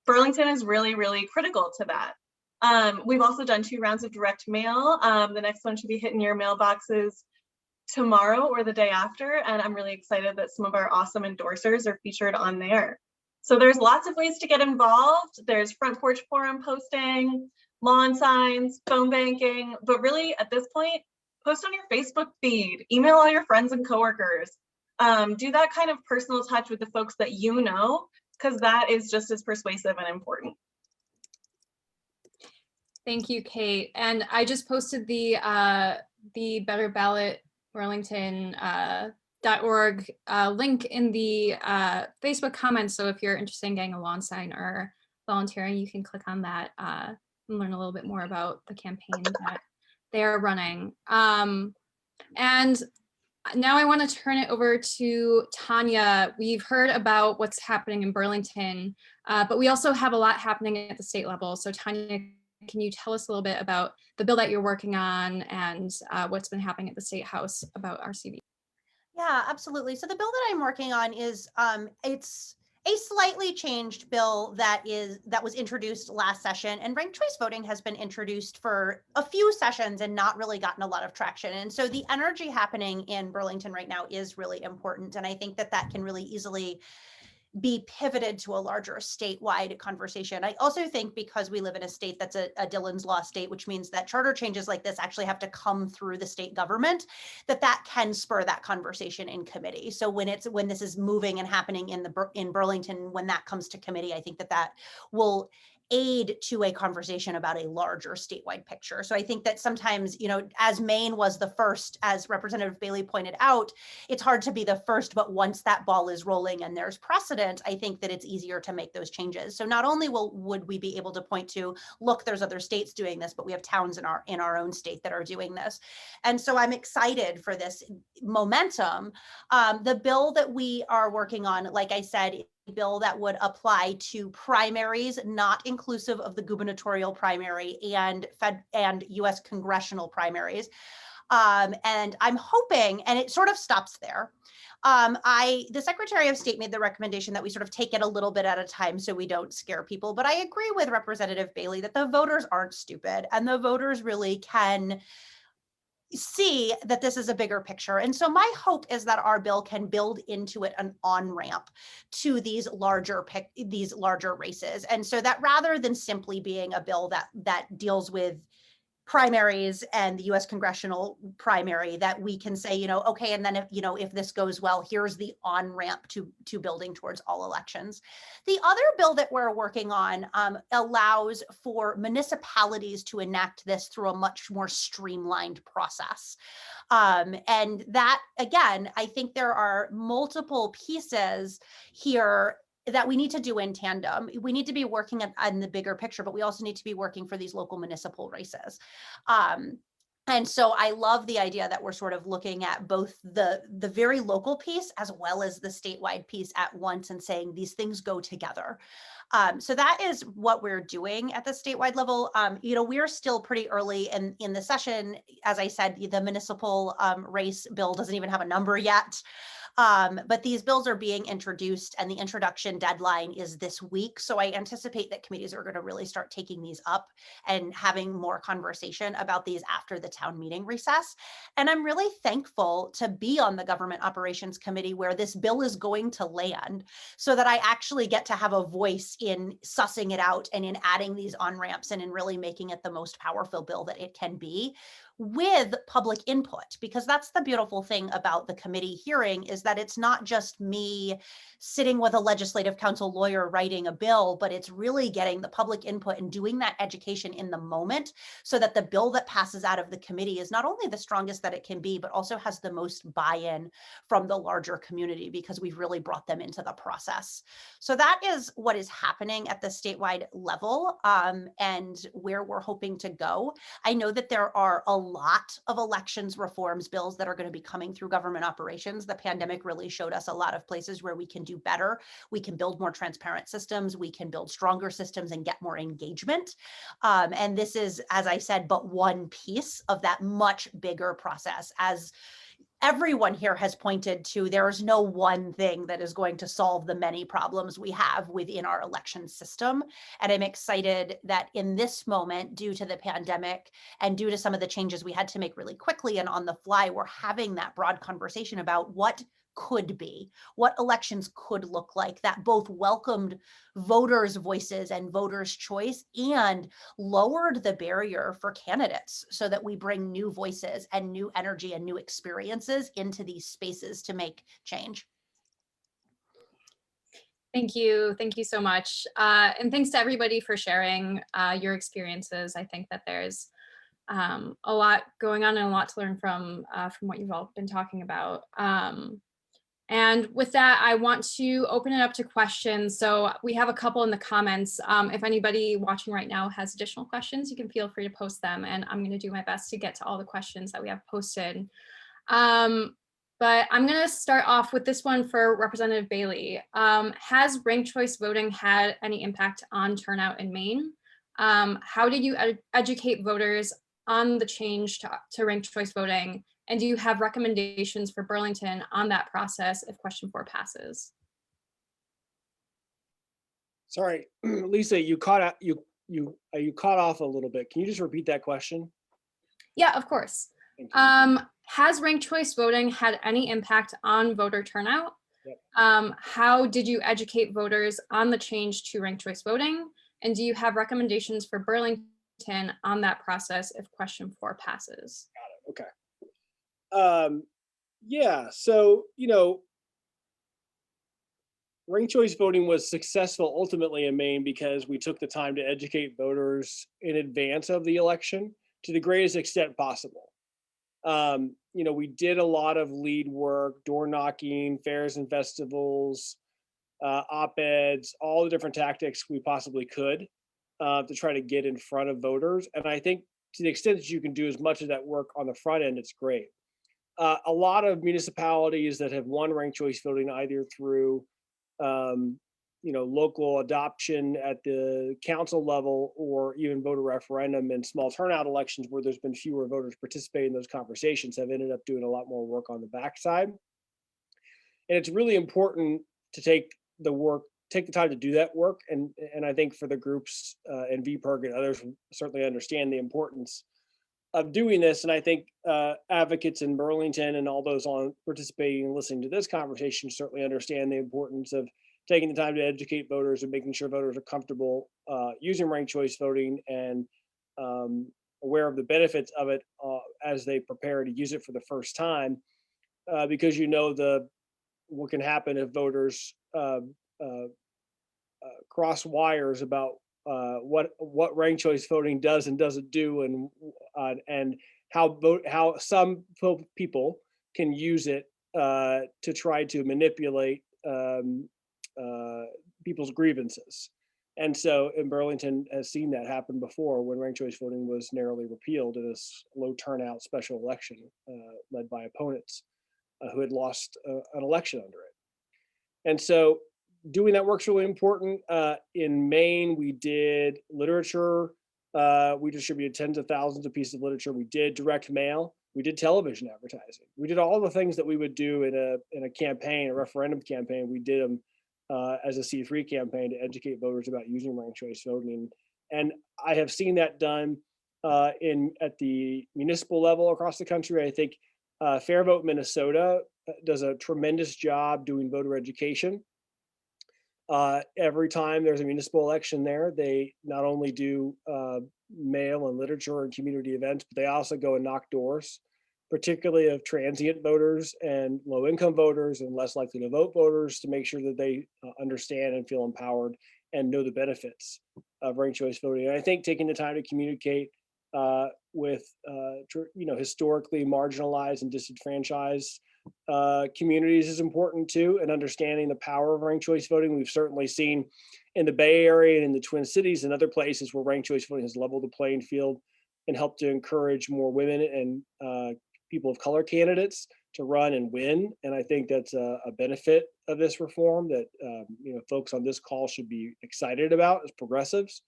Burlington is really, really critical to that. We've also done 2 rounds of direct mail. The next one should be hitting your mailboxes tomorrow or the day after. And I'm really excited that some of our awesome endorsers are featured on there. So there's lots of ways to get involved. There's front porch forum posting, lawn signs, phone banking, but really at this point, post on your Facebook feed, email all your friends and coworkers. Do that kind of personal touch with the folks that you know, because that is just as persuasive and important. Thank you, Kate. And I just posted the Better Ballot Burlington link in the Facebook comments. So if you're interested in getting a lawn sign or volunteering, you can click on that and learn a little bit more about the campaign that they are running. And now I want to turn it over to Tanya. We've heard about what's happening in Burlington, but we also have a lot happening at the state level. So Tanya, can you tell us a little bit about the bill that you're working on and what's been happening at the State House about RCV? Yeah, absolutely. So the bill that I'm working on is it's a slightly changed bill that was introduced last session, and ranked choice voting has been introduced for a few sessions and not really gotten a lot of traction. And so the energy happening in Burlington right now is really important, and I think that that can really easily be pivoted to a larger statewide conversation. I also think because we live in a state that's a Dillon's Law state, which means that charter changes like this actually have to come through the state government, that can spur that conversation in committee. So when this is moving and happening in Burlington, when that comes to committee, I think that will aid to a conversation about a larger statewide picture. So I think that sometimes, as Maine was the first, as Representative Bailey pointed out, it's hard to be the first, but once that ball is rolling and there's precedent, I think that it's easier to make those changes. So not only would we be able to point to, look, there's other states doing this, but we have towns in our own state that are doing this. And so I'm excited for this momentum. The bill that we are working on, like I said, bill that would apply to primaries not inclusive of the gubernatorial primary and US congressional primaries. And I'm hoping, and it sort of stops there. The Secretary of State made the recommendation that we sort of take it a little bit at a time so we don't scare people. But I agree with Representative Bailey that the voters aren't stupid, and the voters really can see that this is a bigger picture. And so my hope is that our bill can build into it an on-ramp to these larger races. And so that rather than simply being a bill that deals with primaries and the US congressional primary, that we can say, okay, and then if this goes well, here's the on-ramp to building towards all elections. The other bill that we're working on allows for municipalities to enact this through a much more streamlined process. And that, again, I think there are multiple pieces here that we need to do in tandem. We need to be working on the bigger picture, but we also need to be working for these local municipal races. And so I love the idea that we're sort of looking at both the very local piece as well as the statewide piece at once and saying these things go together. So that is what we're doing at the statewide level. We're still pretty early in the session. As I said, the municipal race bill doesn't even have a number yet. But these bills are being introduced and the introduction deadline is this week. So I anticipate that committees are going to really start taking these up and having more conversation about these after the town meeting recess. And I'm really thankful to be on the Government Operations Committee where this bill is going to land so that I actually get to have a voice in sussing it out and in adding these on-ramps and in really making it the most powerful bill that it can be, with public input, because that's the beautiful thing about the committee hearing is that it's not just me sitting with a legislative council lawyer writing a bill, but it's really getting the public input and doing that education in the moment so that the bill that passes out of the committee is not only the strongest that it can be, but also has the most buy-in from the larger community because we've really brought them into the process. So that is what is happening at the statewide level and where we're hoping to go. I know that there are a lot of elections reforms bills that are going to be coming through government operations. The pandemic really showed us a lot of places where we can do better. We can build more transparent systems. We can build stronger systems and get more engagement. And this is, as I said, but one piece of that much bigger process. As everyone here has pointed to, there is no one thing that is going to solve the many problems we have within our election system. And I'm excited that in this moment, due to the pandemic and due to some of the changes we had to make really quickly and on the fly, we're having that broad conversation about what could be, what elections could look like, that both welcomed voters' voices and voters' choice and lowered the barrier for candidates so that we bring new voices and new energy and new experiences into these spaces to make change. Thank you. Thank you so much. And thanks to everybody for sharing your experiences. I think that there's a lot going on and a lot to learn from what you've all been talking about. And with that, I want to open it up to questions. So we have a couple in the comments. If anybody watching right now has additional questions, you can feel free to post them, and I'm going to do my best to get to all the questions that we have posted. But I'm going to start off with this one for Representative Bailey. Has ranked choice voting had any impact on turnout in Maine? How did you educate voters on the change to ranked choice voting? And do you have recommendations for Burlington on that process if question 4 passes? Sorry, Lisa, you caught off a little bit. Can you just repeat that question? Yeah, of course. Thank you. Has ranked choice voting had any impact on voter turnout? Yep. How did you educate voters on the change to ranked choice voting? And do you have recommendations for Burlington on that process if question 4 passes? Okay. Yeah, so, ranked choice voting was successful ultimately in Maine because we took the time to educate voters in advance of the election to the greatest extent possible. We did a lot of lead work, door knocking, fairs and festivals, op-eds, all the different tactics we possibly could to try to get in front of voters. And I think to the extent that you can do as much of that work on the front end, it's great. A lot of municipalities that have won ranked choice voting either through local adoption at the council level or even voter referendum and small turnout elections where there's been fewer voters participating in those conversations have ended up doing a lot more work on the backside. And it's really important to take the time to do that work. And I think for the groups and VPERG and others certainly understand the importance of doing this. And I think advocates in Burlington and all those on participating and listening to this conversation certainly understand the importance of taking the time to educate voters and making sure voters are comfortable using ranked choice voting and aware of the benefits of it as they prepare to use it for the first time, because what can happen if voters cross wires about what ranked choice voting does and doesn't do, and how some people can use it to try to manipulate people's grievances. And so in Burlington has seen that happen before when ranked choice voting was narrowly repealed in this low turnout special election led by opponents who had lost an election under it. And so doing that work's really important. In Maine, we did literature. We distributed tens of thousands of pieces of literature. We did direct mail. We did television advertising. We did all the things that we would do in a campaign, a referendum campaign. We did them as a C3 campaign to educate voters about using ranked choice voting. And I have seen that done at the municipal level across the country. I think Fair Vote Minnesota does a tremendous job doing voter education. Every time there's a municipal election there, they not only do mail and literature and community events, but they also go and knock doors, particularly of transient voters and low-income voters and less likely to vote voters, to make sure that they understand and feel empowered and know the benefits of ranked choice voting. And I think taking the time to communicate with historically marginalized and disenfranchised communities is important too, and understanding the power of ranked choice voting. We've certainly seen in the Bay Area and in the Twin Cities and other places where ranked choice voting has leveled the playing field and helped to encourage more women and people of color candidates to run and win. And I think that's a benefit of this reform that folks on this call should be excited about as progressives.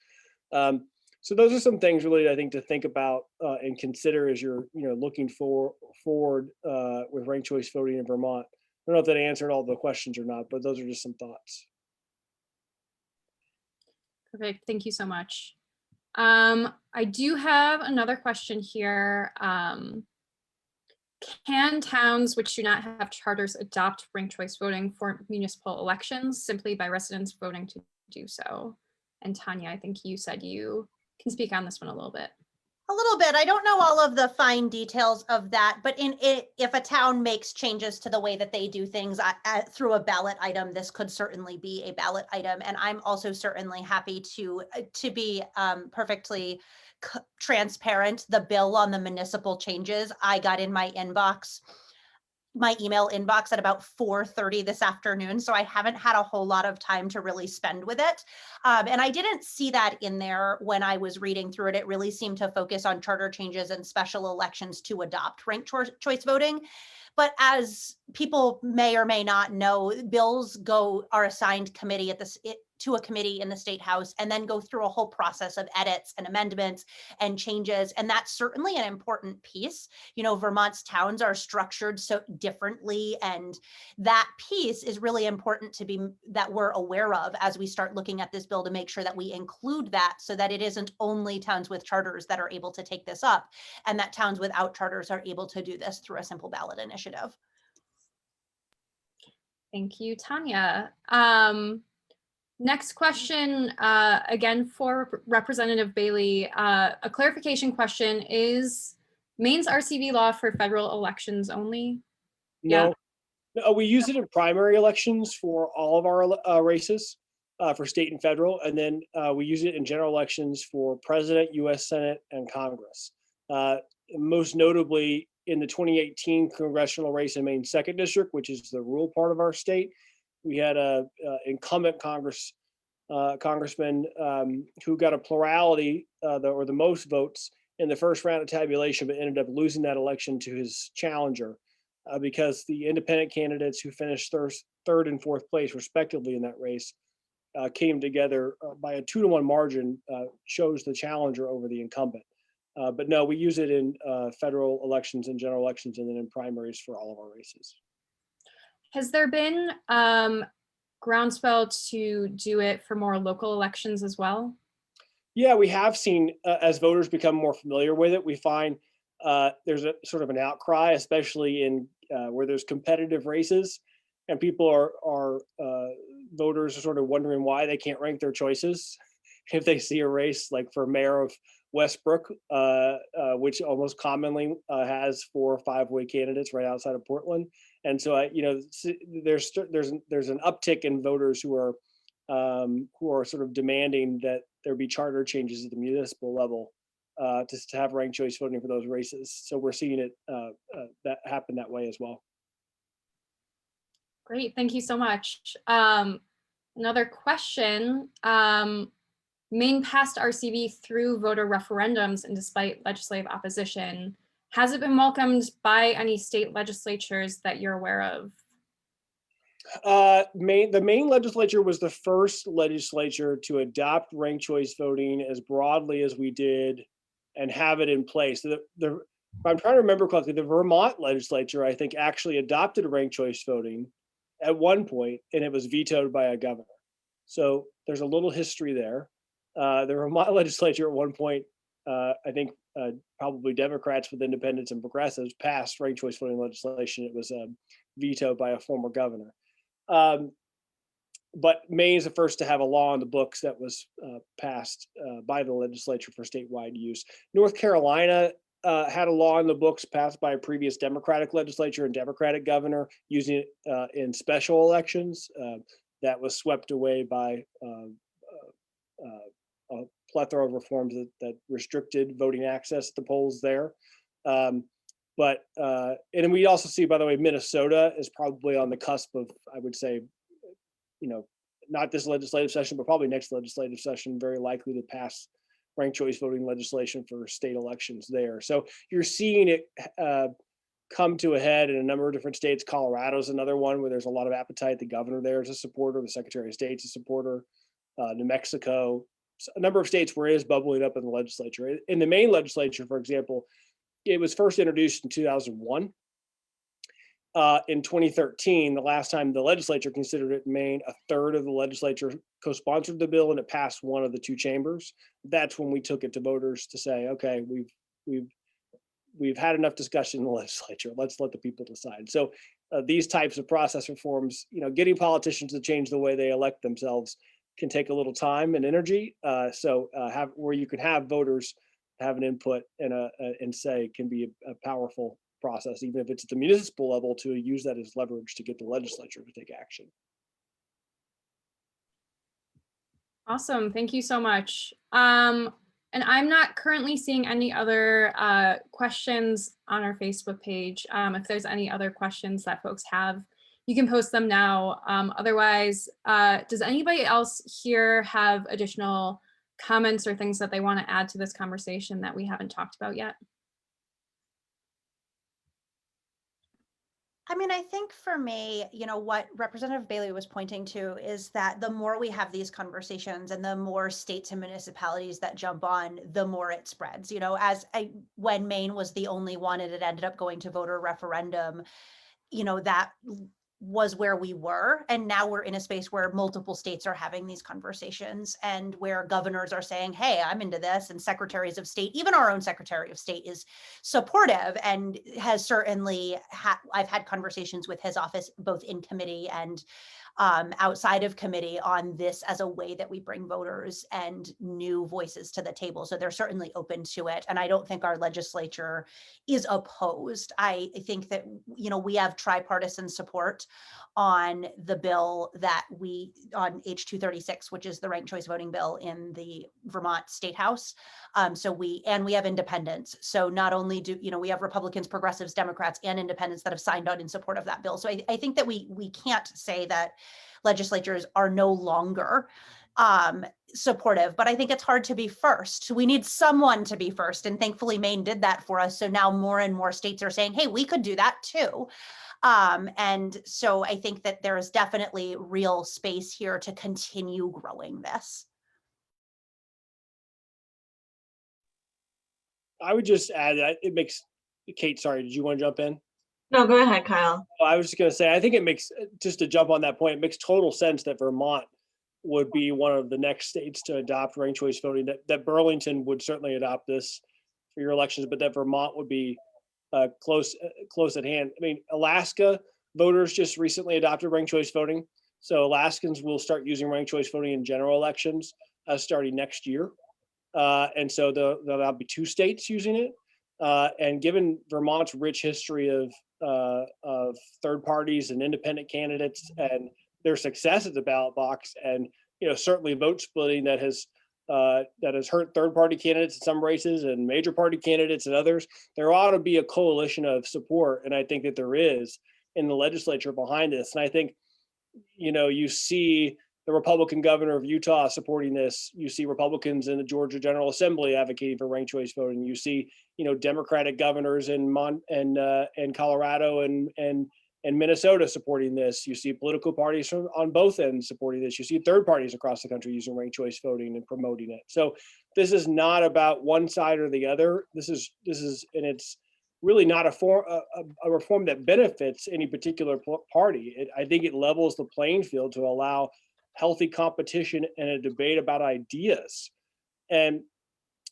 So those are some things really I think to think about and consider as you're looking forward with ranked choice voting in Vermont. I don't know if that answered all the questions or not, but those are just some thoughts. Perfect. Thank you so much. I do have another question here. Can towns which do not have charters adopt ranked choice voting for municipal elections simply by residents voting to do so? And Tanya, I think you said you can speak on this one a little bit. A little bit. I don't know all of the fine details of that, but if a town makes changes to the way that they do things through a ballot item, this could certainly be a ballot item. And I'm also certainly happy to be perfectly transparent. The bill on the municipal changes I got in my inbox my email inbox at about 4:30 this afternoon, so I haven't had a whole lot of time to really spend with it. And I didn't see that in there when I was reading through it. It really seemed to focus on charter changes and special elections to adopt ranked choice voting. But as people may or may not know, bills are assigned to a committee in the State House and then go through a whole process of edits and amendments and changes. And that's certainly an important piece. You know, Vermont's towns are structured so differently, and that piece is really important that we're aware of as we start looking at this bill, to make sure that we include that, so that it isn't only towns with charters that are able to take this up, and that towns without charters are able to do this through a simple ballot initiative. Thank you, Tanya. Next question, again for Representative Bailey. A clarification question: is Maine's RCV law for federal elections only? No, we use it in primary elections for all of our races, for state and federal, and then we use it in general elections for president, U.S. Senate, and Congress. Most notably in the 2018 congressional race in Maine's 2nd district, which is the rural part of our state, we had a incumbent congressman who got a plurality or the most votes in the first round of tabulation, but ended up losing that election to his challenger because the independent candidates who finished third and fourth place respectively in that race came together by a 2-to-1 margin, chose the challenger over the incumbent. But no, we use it in federal elections and general elections, and then in primaries for all of our races. Has there been groundswell to do it for more local elections as well? Yeah, we have seen as voters become more familiar with it, we find there's a sort of an outcry, especially in where there's competitive races, and people are voters are sort of wondering why they can't rank their choices if they see a race like for mayor of Westbrook, which almost commonly has 4 or 5-way candidates right outside of Portland. And so, there's an uptick in voters who are sort of demanding that there be charter changes at the municipal level to have ranked choice voting for those races. So we're seeing it that happen that way as well. Great, thank you so much. Another question. Maine passed RCV through voter referendums and despite legislative opposition. Has it been welcomed by any state legislatures that you're aware of? The Maine legislature was the first legislature to adopt ranked choice voting as broadly as we did and have it in place. If I'm trying to remember correctly, the Vermont legislature, I think, actually adopted ranked choice voting at one point, and it was vetoed by a governor. So there's a little history there. The Vermont legislature at one point, I think probably Democrats with independents and progressives passed ranked choice voting legislation. It was vetoed by a former governor. But Maine is the first to have a law on the books that was passed by the legislature for statewide use. North Carolina had a law on the books passed by a previous Democratic legislature and Democratic governor using it in special elections. That was swept away by a plethora of reforms that restricted voting access to polls there. And we also see, by the way, Minnesota is probably on the cusp of, I would say, not this legislative session, but probably next legislative session, very likely to pass ranked choice voting legislation for state elections there. So you're seeing it come to a head in a number of different states. Colorado's another one where there's a lot of appetite. The governor there is a supporter, the Secretary of State's a supporter, New Mexico, a number of states where it is bubbling up in the legislature. In the Maine legislature, for example, it was first introduced in 2001. In 2013, the last time the legislature considered it in Maine, a third of the legislature co-sponsored the bill and it passed one of the 2 chambers. That's when we took it to voters to say, okay, we've had enough discussion in the legislature. Let's let the people decide. So these types of process reforms, getting politicians to change the way they elect themselves can take a little time and energy. Where you can have voters have an input and say can be a powerful process, even if it's at the municipal level, to use that as leverage to get the legislature to take action. Awesome, thank you so much. And I'm not currently seeing any other questions on our Facebook page. If there's any other questions that folks have, you can post them now. Otherwise, does anybody else here have additional comments or things that they want to add to this conversation that we haven't talked about yet? I mean, I think for me, what Representative Bailey was pointing to is that the more we have these conversations and the more states and municipalities that jump on, the more it spreads. When Maine was the only one and it ended up going to voter referendum, that was where we were. And now we're in a space where multiple states are having these conversations and where governors are saying, hey, I'm into this. And secretaries of state, even our own Secretary of State is supportive and has certainly I've had conversations with his office, both in committee and outside of committee on this as a way that we bring voters and new voices to the table. So they're certainly open to it. And I don't think our legislature is opposed. I think that, we have tripartisan support on the bill on H236, which is the ranked choice voting bill in the Vermont State House. So we have independents. So not only do, we have Republicans, progressives, Democrats, and independents that have signed on in support of that bill. So I think that we can't say that legislatures are no longer supportive, but I think it's hard to be first. We need someone to be first. And thankfully Maine did that for us. So now more and more states are saying, hey, we could do that too. And so I think that there is definitely real space here to continue growing this. I would just add that it makes, Kate, sorry, did you want to jump in? No, go ahead, Kyle. I was just going to say, I think it makes, just to jump on that point, it makes total sense that Vermont would be one of the next states to adopt ranked choice voting, that Burlington would certainly adopt this for your elections, but that Vermont would be close at hand. I mean, Alaska voters just recently adopted ranked choice voting. So Alaskans will start using ranked choice voting in general elections starting next year. And so there'll be 2 states using it. And given Vermont's rich history of third parties and independent candidates and their success at the ballot box, and certainly vote splitting that has hurt third party candidates in some races and major party candidates and others, there ought to be a coalition of support, and I think that there is in the legislature behind this. And I think you see the Republican governor of Utah supporting this. You see Republicans in the Georgia General Assembly advocating for ranked choice voting. You see, Democratic governors in Colorado and Minnesota supporting this. You see political parties on both ends supporting this. You see third parties across the country using ranked choice voting and promoting it. So this is not about one side or the other. This is, and it's really not a reform that benefits any particular party. I think it levels the playing field to allow healthy competition and a debate about ideas. And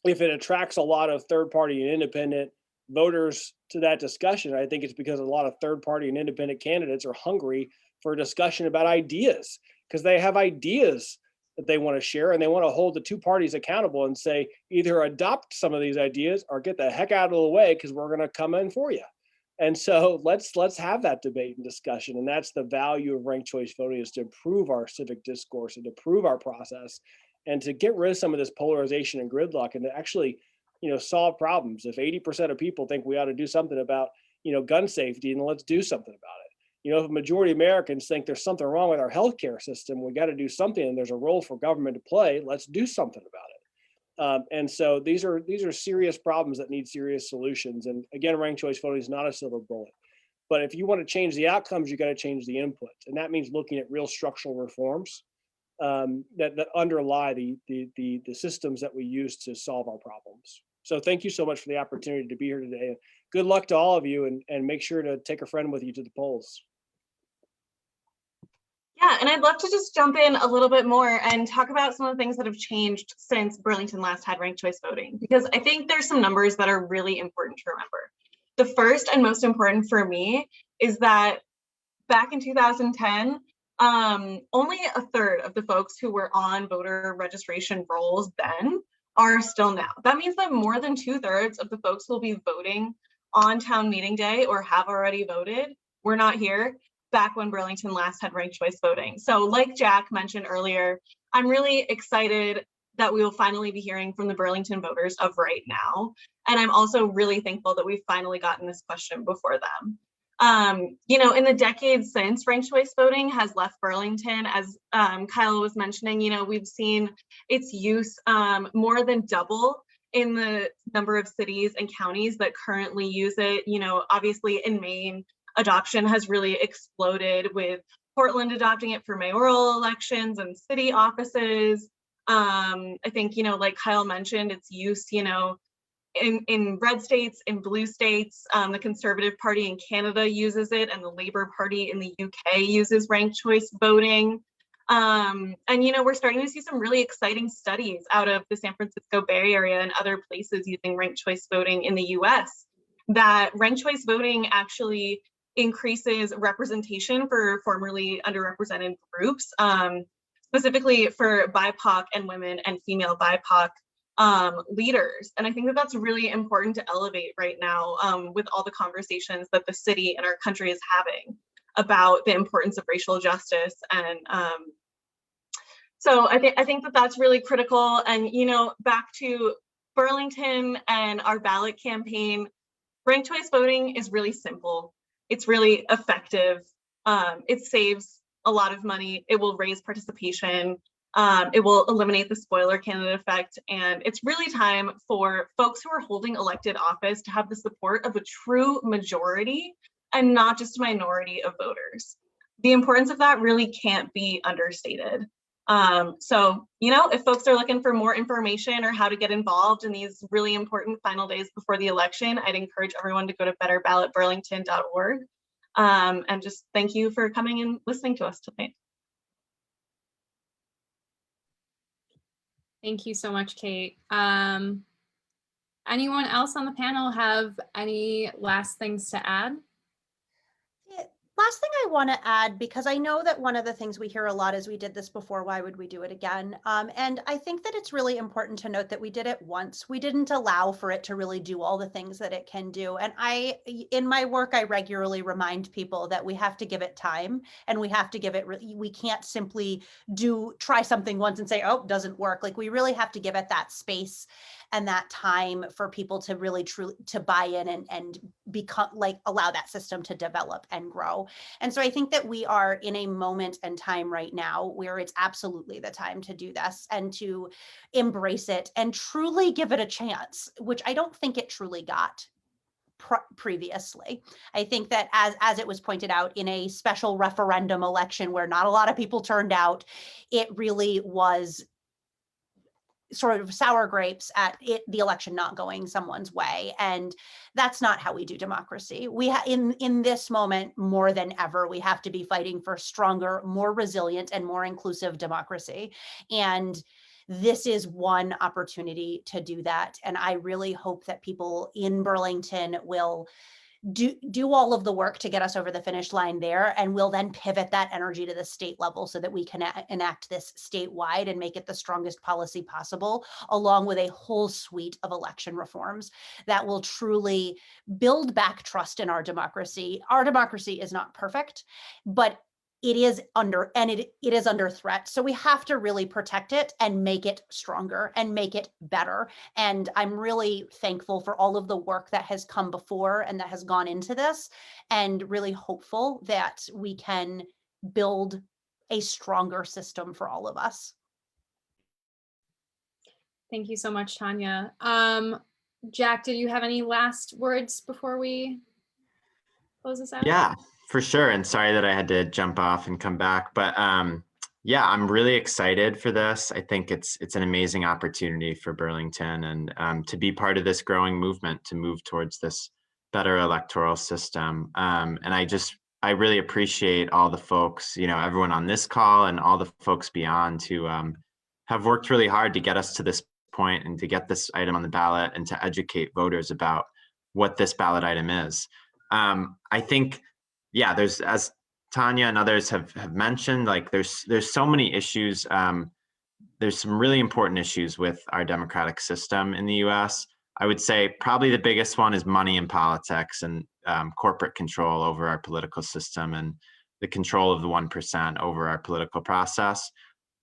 if it attracts a lot of third party and independent voters to that discussion, I think it's because a lot of third party and independent candidates are hungry for a discussion about ideas, because they have ideas that they want to share, and they want to hold the 2 parties accountable and say, either adopt some of these ideas or get the heck out of the way, because we're going to come in for you. And so let's have that debate and discussion. And that's the value of ranked choice voting, is to improve our civic discourse and to improve our process and to get rid of some of this polarization and gridlock, and to actually, solve problems. If 80% of people think we ought to do something about, gun safety, then let's do something about it. If a majority of Americans think there's something wrong with our healthcare system, we got to do something, and there's a role for government to play, let's do something about it. And so these are serious problems that need serious solutions. And again, ranked choice voting is not a silver bullet. But if you want to change the outcomes, you got to change the input. And that means looking at real structural reforms that underlie the systems that we use to solve our problems. So thank you so much for the opportunity to be here today. And good luck to all of you, and make sure to take a friend with you to the polls. Yeah, and I'd love to just jump in a little bit more and talk about some of the things that have changed since Burlington last had ranked choice voting, because I think there's some numbers that are really important to remember. The first and most important for me is that back in 2010, only a third of the folks who were on voter registration rolls then are still now. That means that more than 2/3 of the folks who will be voting on town meeting day or have already voted were not here back when Burlington last had ranked choice voting. So like Jack mentioned earlier, I'm really excited that we will finally be hearing from the Burlington voters of right now. And I'm also really thankful that we've finally gotten this question before them. You know, in the decades since ranked choice voting has left Burlington, as Kyle was mentioning, you know, we've seen its use more than double in the number of cities and counties that currently use it. You know, obviously in Maine, adoption has really exploded, with Portland adopting it for mayoral elections and city offices. I think, you know, like Kyle mentioned, its use, you know, in red states, in blue states, the Conservative Party in Canada uses it, and the Labour Party in the UK uses ranked choice voting. And, you know, we're starting to see some really exciting studies out of the San Francisco Bay Area and other places using ranked choice voting in the US, that ranked choice voting actually increases representation for formerly underrepresented groups, specifically for BIPOC and women and female BIPOC leaders. And I think that that's really important to elevate right now, with all the conversations that the city and our country is having about the importance of racial justice. And so I think that that's really critical. And, you know, back to Burlington and our ballot campaign, ranked choice voting is really simple. It's really effective. It saves a lot of money. It will raise participation. It will eliminate the spoiler candidate effect. And it's really time for folks who are holding elected office to have the support of a true majority and not just a minority of voters. The importance of that really can't be understated. So, you know, if folks are looking for more information or how to get involved in these really important final days before the election, I'd encourage everyone to go to betterballotburlington.org. And just thank you for coming and listening to us tonight. Thank you so much, Kate. Anyone else on the panel have any last things to add? Last thing I want to add, because I know that one of the things we hear a lot is we did this before, why would we do it again? And I think that it's really important to note that we did it once. We didn't allow for it to really do all the things that it can do. And in my work, I regularly remind people that we have to give it time, and we have to give it, we can't simply try something once and say, oh, it doesn't work. Like, we really have to give it that space and that time for people to really truly to buy in and become, like, allow that system to develop and grow. And so I think that we are in a moment and time right now where it's absolutely the time to do this and to embrace it and truly give it a chance, which I don't think it truly got previously. I think that as it was pointed out in a special referendum election where not a lot of people turned out, it really was sort of sour grapes at the election not going someone's way. And that's not how we do democracy. In this moment, more than ever, we have to be fighting for stronger, more resilient, and more inclusive democracy. And this is one opportunity to do that. And I really hope that people in Burlington will do all of the work to get us over the finish line there, and we'll then pivot that energy to the state level so that we can enact this statewide and make it the strongest policy possible, along with a whole suite of election reforms that will truly build back trust in our democracy. Our democracy is not perfect, but it is under threat. So we have to really protect it and make it stronger and make it better. And I'm really thankful for all of the work that has come before and that has gone into this, and really hopeful that we can build a stronger system for all of us. Thank you so much, Tanya. Jack, did you have any last words before we close this out? Yeah, for sure. And sorry that I had to jump off and come back, but yeah, I'm really excited for this. I think it's an amazing opportunity for Burlington, and to be part of this growing movement to move towards this better electoral system. And I really appreciate all the folks, you know, everyone on this call and all the folks beyond who have worked really hard to get us to this point and to get this item on the ballot and to educate voters about what this ballot item is. I think, yeah, there's, as Tanya and others have mentioned, like there's so many issues. There's some really important issues with our democratic system in the US. I would say probably the biggest one is money in politics and corporate control over our political system and the control of the 1% over our political process.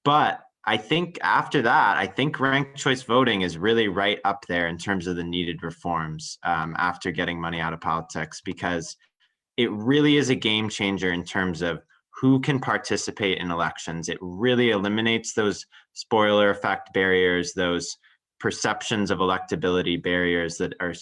But I think after that, I think ranked choice voting is really right up there in terms of the needed reforms after getting money out of politics, because it really is a game changer in terms of who can participate in elections. It really eliminates those spoiler effect barriers, those perceptions of electability barriers that are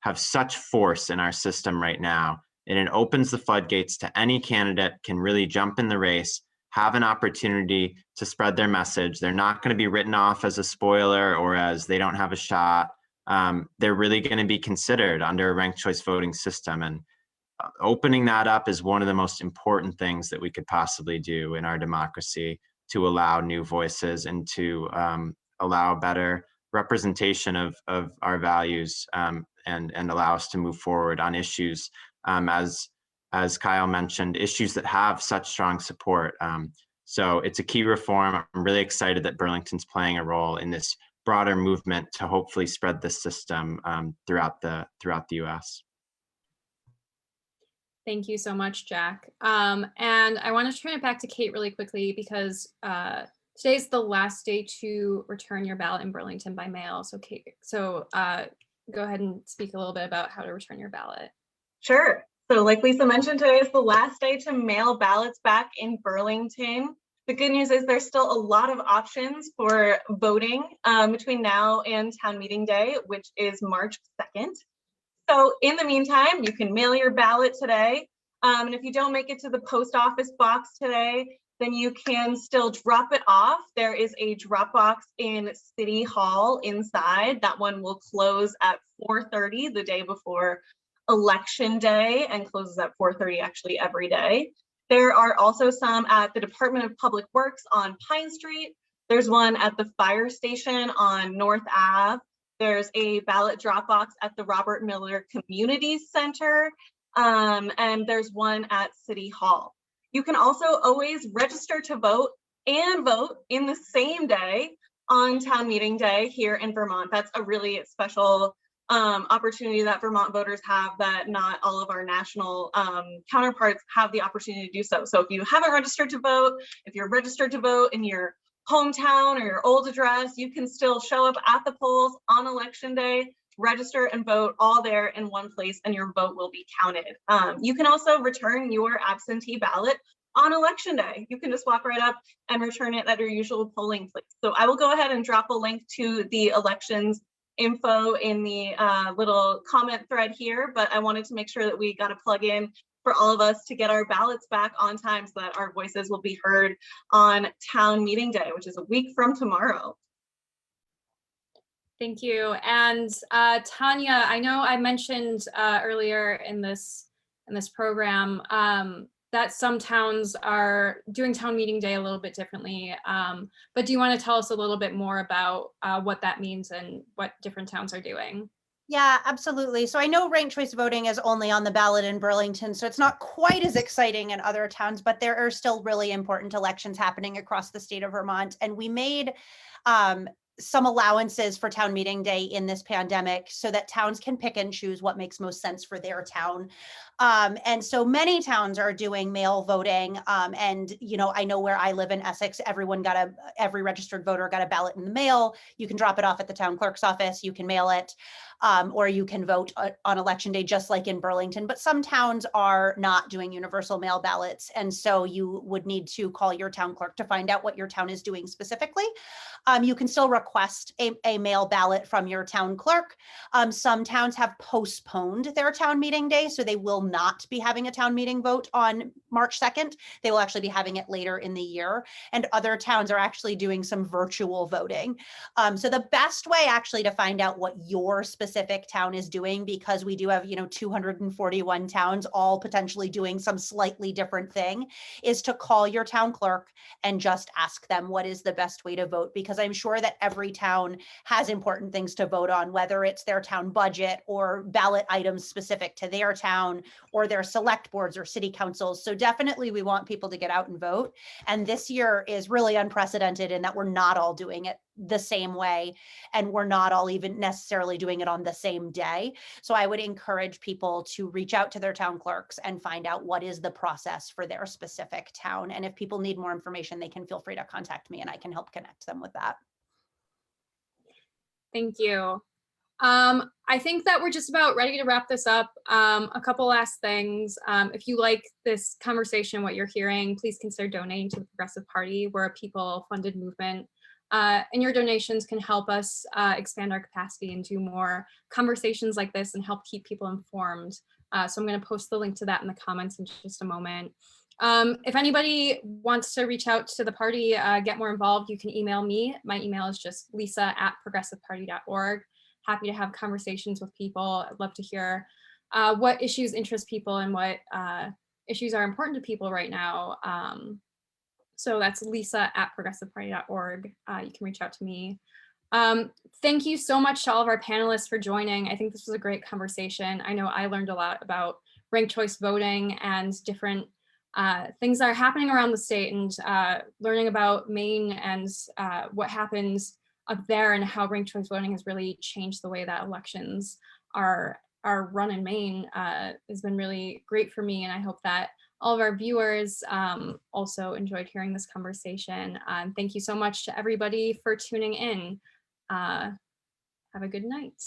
have such force in our system right now. And it opens the floodgates to any candidate can really jump in the race, have an opportunity to spread their message. They're not going to be written off as a spoiler or as they don't have a shot. They're really going to be considered under a ranked choice voting system. And opening that up is one of the most important things that we could possibly do in our democracy to allow new voices and to allow better representation of our values and allow us to move forward on issues as Kyle mentioned, issues that have such strong support. So it's a key reform. I'm really excited that Burlington's playing a role in this broader movement to hopefully spread this system throughout the U.S. Thank you so much, Jack. And I want to turn it back to Kate really quickly because today's the last day to return your ballot in Burlington by mail. So Kate, go ahead and speak a little bit about how to return your ballot. Sure. So like Lisa mentioned, today is the last day to mail ballots back in Burlington. The good news is there's still a lot of options for voting between now and town meeting day, which is March 2nd. So in the meantime, you can mail your ballot today. And if you don't make it to the post office box today, then you can still drop it off. There is a drop box in City Hall inside. That one will close at 4:30 the day before Election Day and closes at 4:30 actually every day. There are also some at the Department of Public Works on Pine Street. There's one at the fire station on North Ave. There's a ballot drop box at the Robert Miller Community Center. And there's one at City Hall. You can also always register to vote and vote in the same day on town meeting day here in Vermont. That's a really special opportunity that Vermont voters have that not all of our national counterparts have the opportunity to do so. So if you haven't registered to vote, if you're registered to vote in your hometown or your old address, you can still show up at the polls on Election Day, register and vote all there in one place, and your vote will be counted. You can also return your absentee ballot on Election Day. You can just walk right up and return it at your usual polling place. So I will go ahead and drop a link to the elections info in the little comment thread here, but I wanted to make sure that we got a plug in for all of us to get our ballots back on time so that our voices will be heard on town meeting day, which is a week from tomorrow. Thank you. And Tanya, I know I mentioned earlier in this program that some towns are doing town meeting day a little bit differently. But do you want to tell us a little bit more about what that means and what different towns are doing? Yeah, absolutely. So I know ranked choice voting is only on the ballot in Burlington, so it's not quite as exciting in other towns, but there are still really important elections happening across the state of Vermont. And we made some allowances for town meeting day in this pandemic so that towns can pick and choose what makes most sense for their town. And so many towns are doing mail voting. And, you know, I know where I live in Essex, every registered voter got a ballot in the mail. You can drop it off at the town clerk's office, you can mail it, or you can vote on Election Day, just like in Burlington. But some towns are not doing universal mail ballots. And so you would need to call your town clerk to find out what your town is doing specifically. You can still request a mail ballot from your town clerk. Some towns have postponed their town meeting day, so they will not be having a town meeting vote on March 2nd. They will actually be having it later in the year. And other towns are actually doing some virtual voting. So the best way actually to find out what your specific town is doing, because we do have, 241 towns all potentially doing some slightly different thing, is to call your town clerk and just ask them what is the best way to vote, because I'm sure that every town has important things to vote on, whether it's their town budget or ballot items specific to their town or their select boards or city councils. So definitely we want people to get out and vote. And this year is really unprecedented in that we're not all doing it the same way, and we're not all even necessarily doing it on the same day. So I would encourage people to reach out to their town clerks and find out what is the process for their specific town. And if people need more information, they can feel free to contact me and I can help connect them with that. Thank you. I think that we're just about ready to wrap this up. A couple last things. If you like this conversation, what you're hearing, please consider donating to the Progressive Party. We're a people-funded movement. And your donations can help us expand our capacity and do more conversations like this and help keep people informed. So I'm going to post the link to that in the comments in just a moment. If anybody wants to reach out to the party, get more involved, you can email me. My email is just lisa@progressiveparty.org. Happy to have conversations with people. I'd love to hear what issues interest people and what issues are important to people right now. So that's lisa@progressiveparty.org. You can reach out to me. Thank you so much to all of our panelists for joining. I think this was a great conversation. I know I learned a lot about ranked choice voting and different things that are happening around the state, and learning about Maine and what happens up there and how ranked choice voting has really changed the way that elections are run in Maine has been really great for me. And I hope that all of our viewers also enjoyed hearing this conversation. Thank you so much to everybody for tuning in. Have a good night.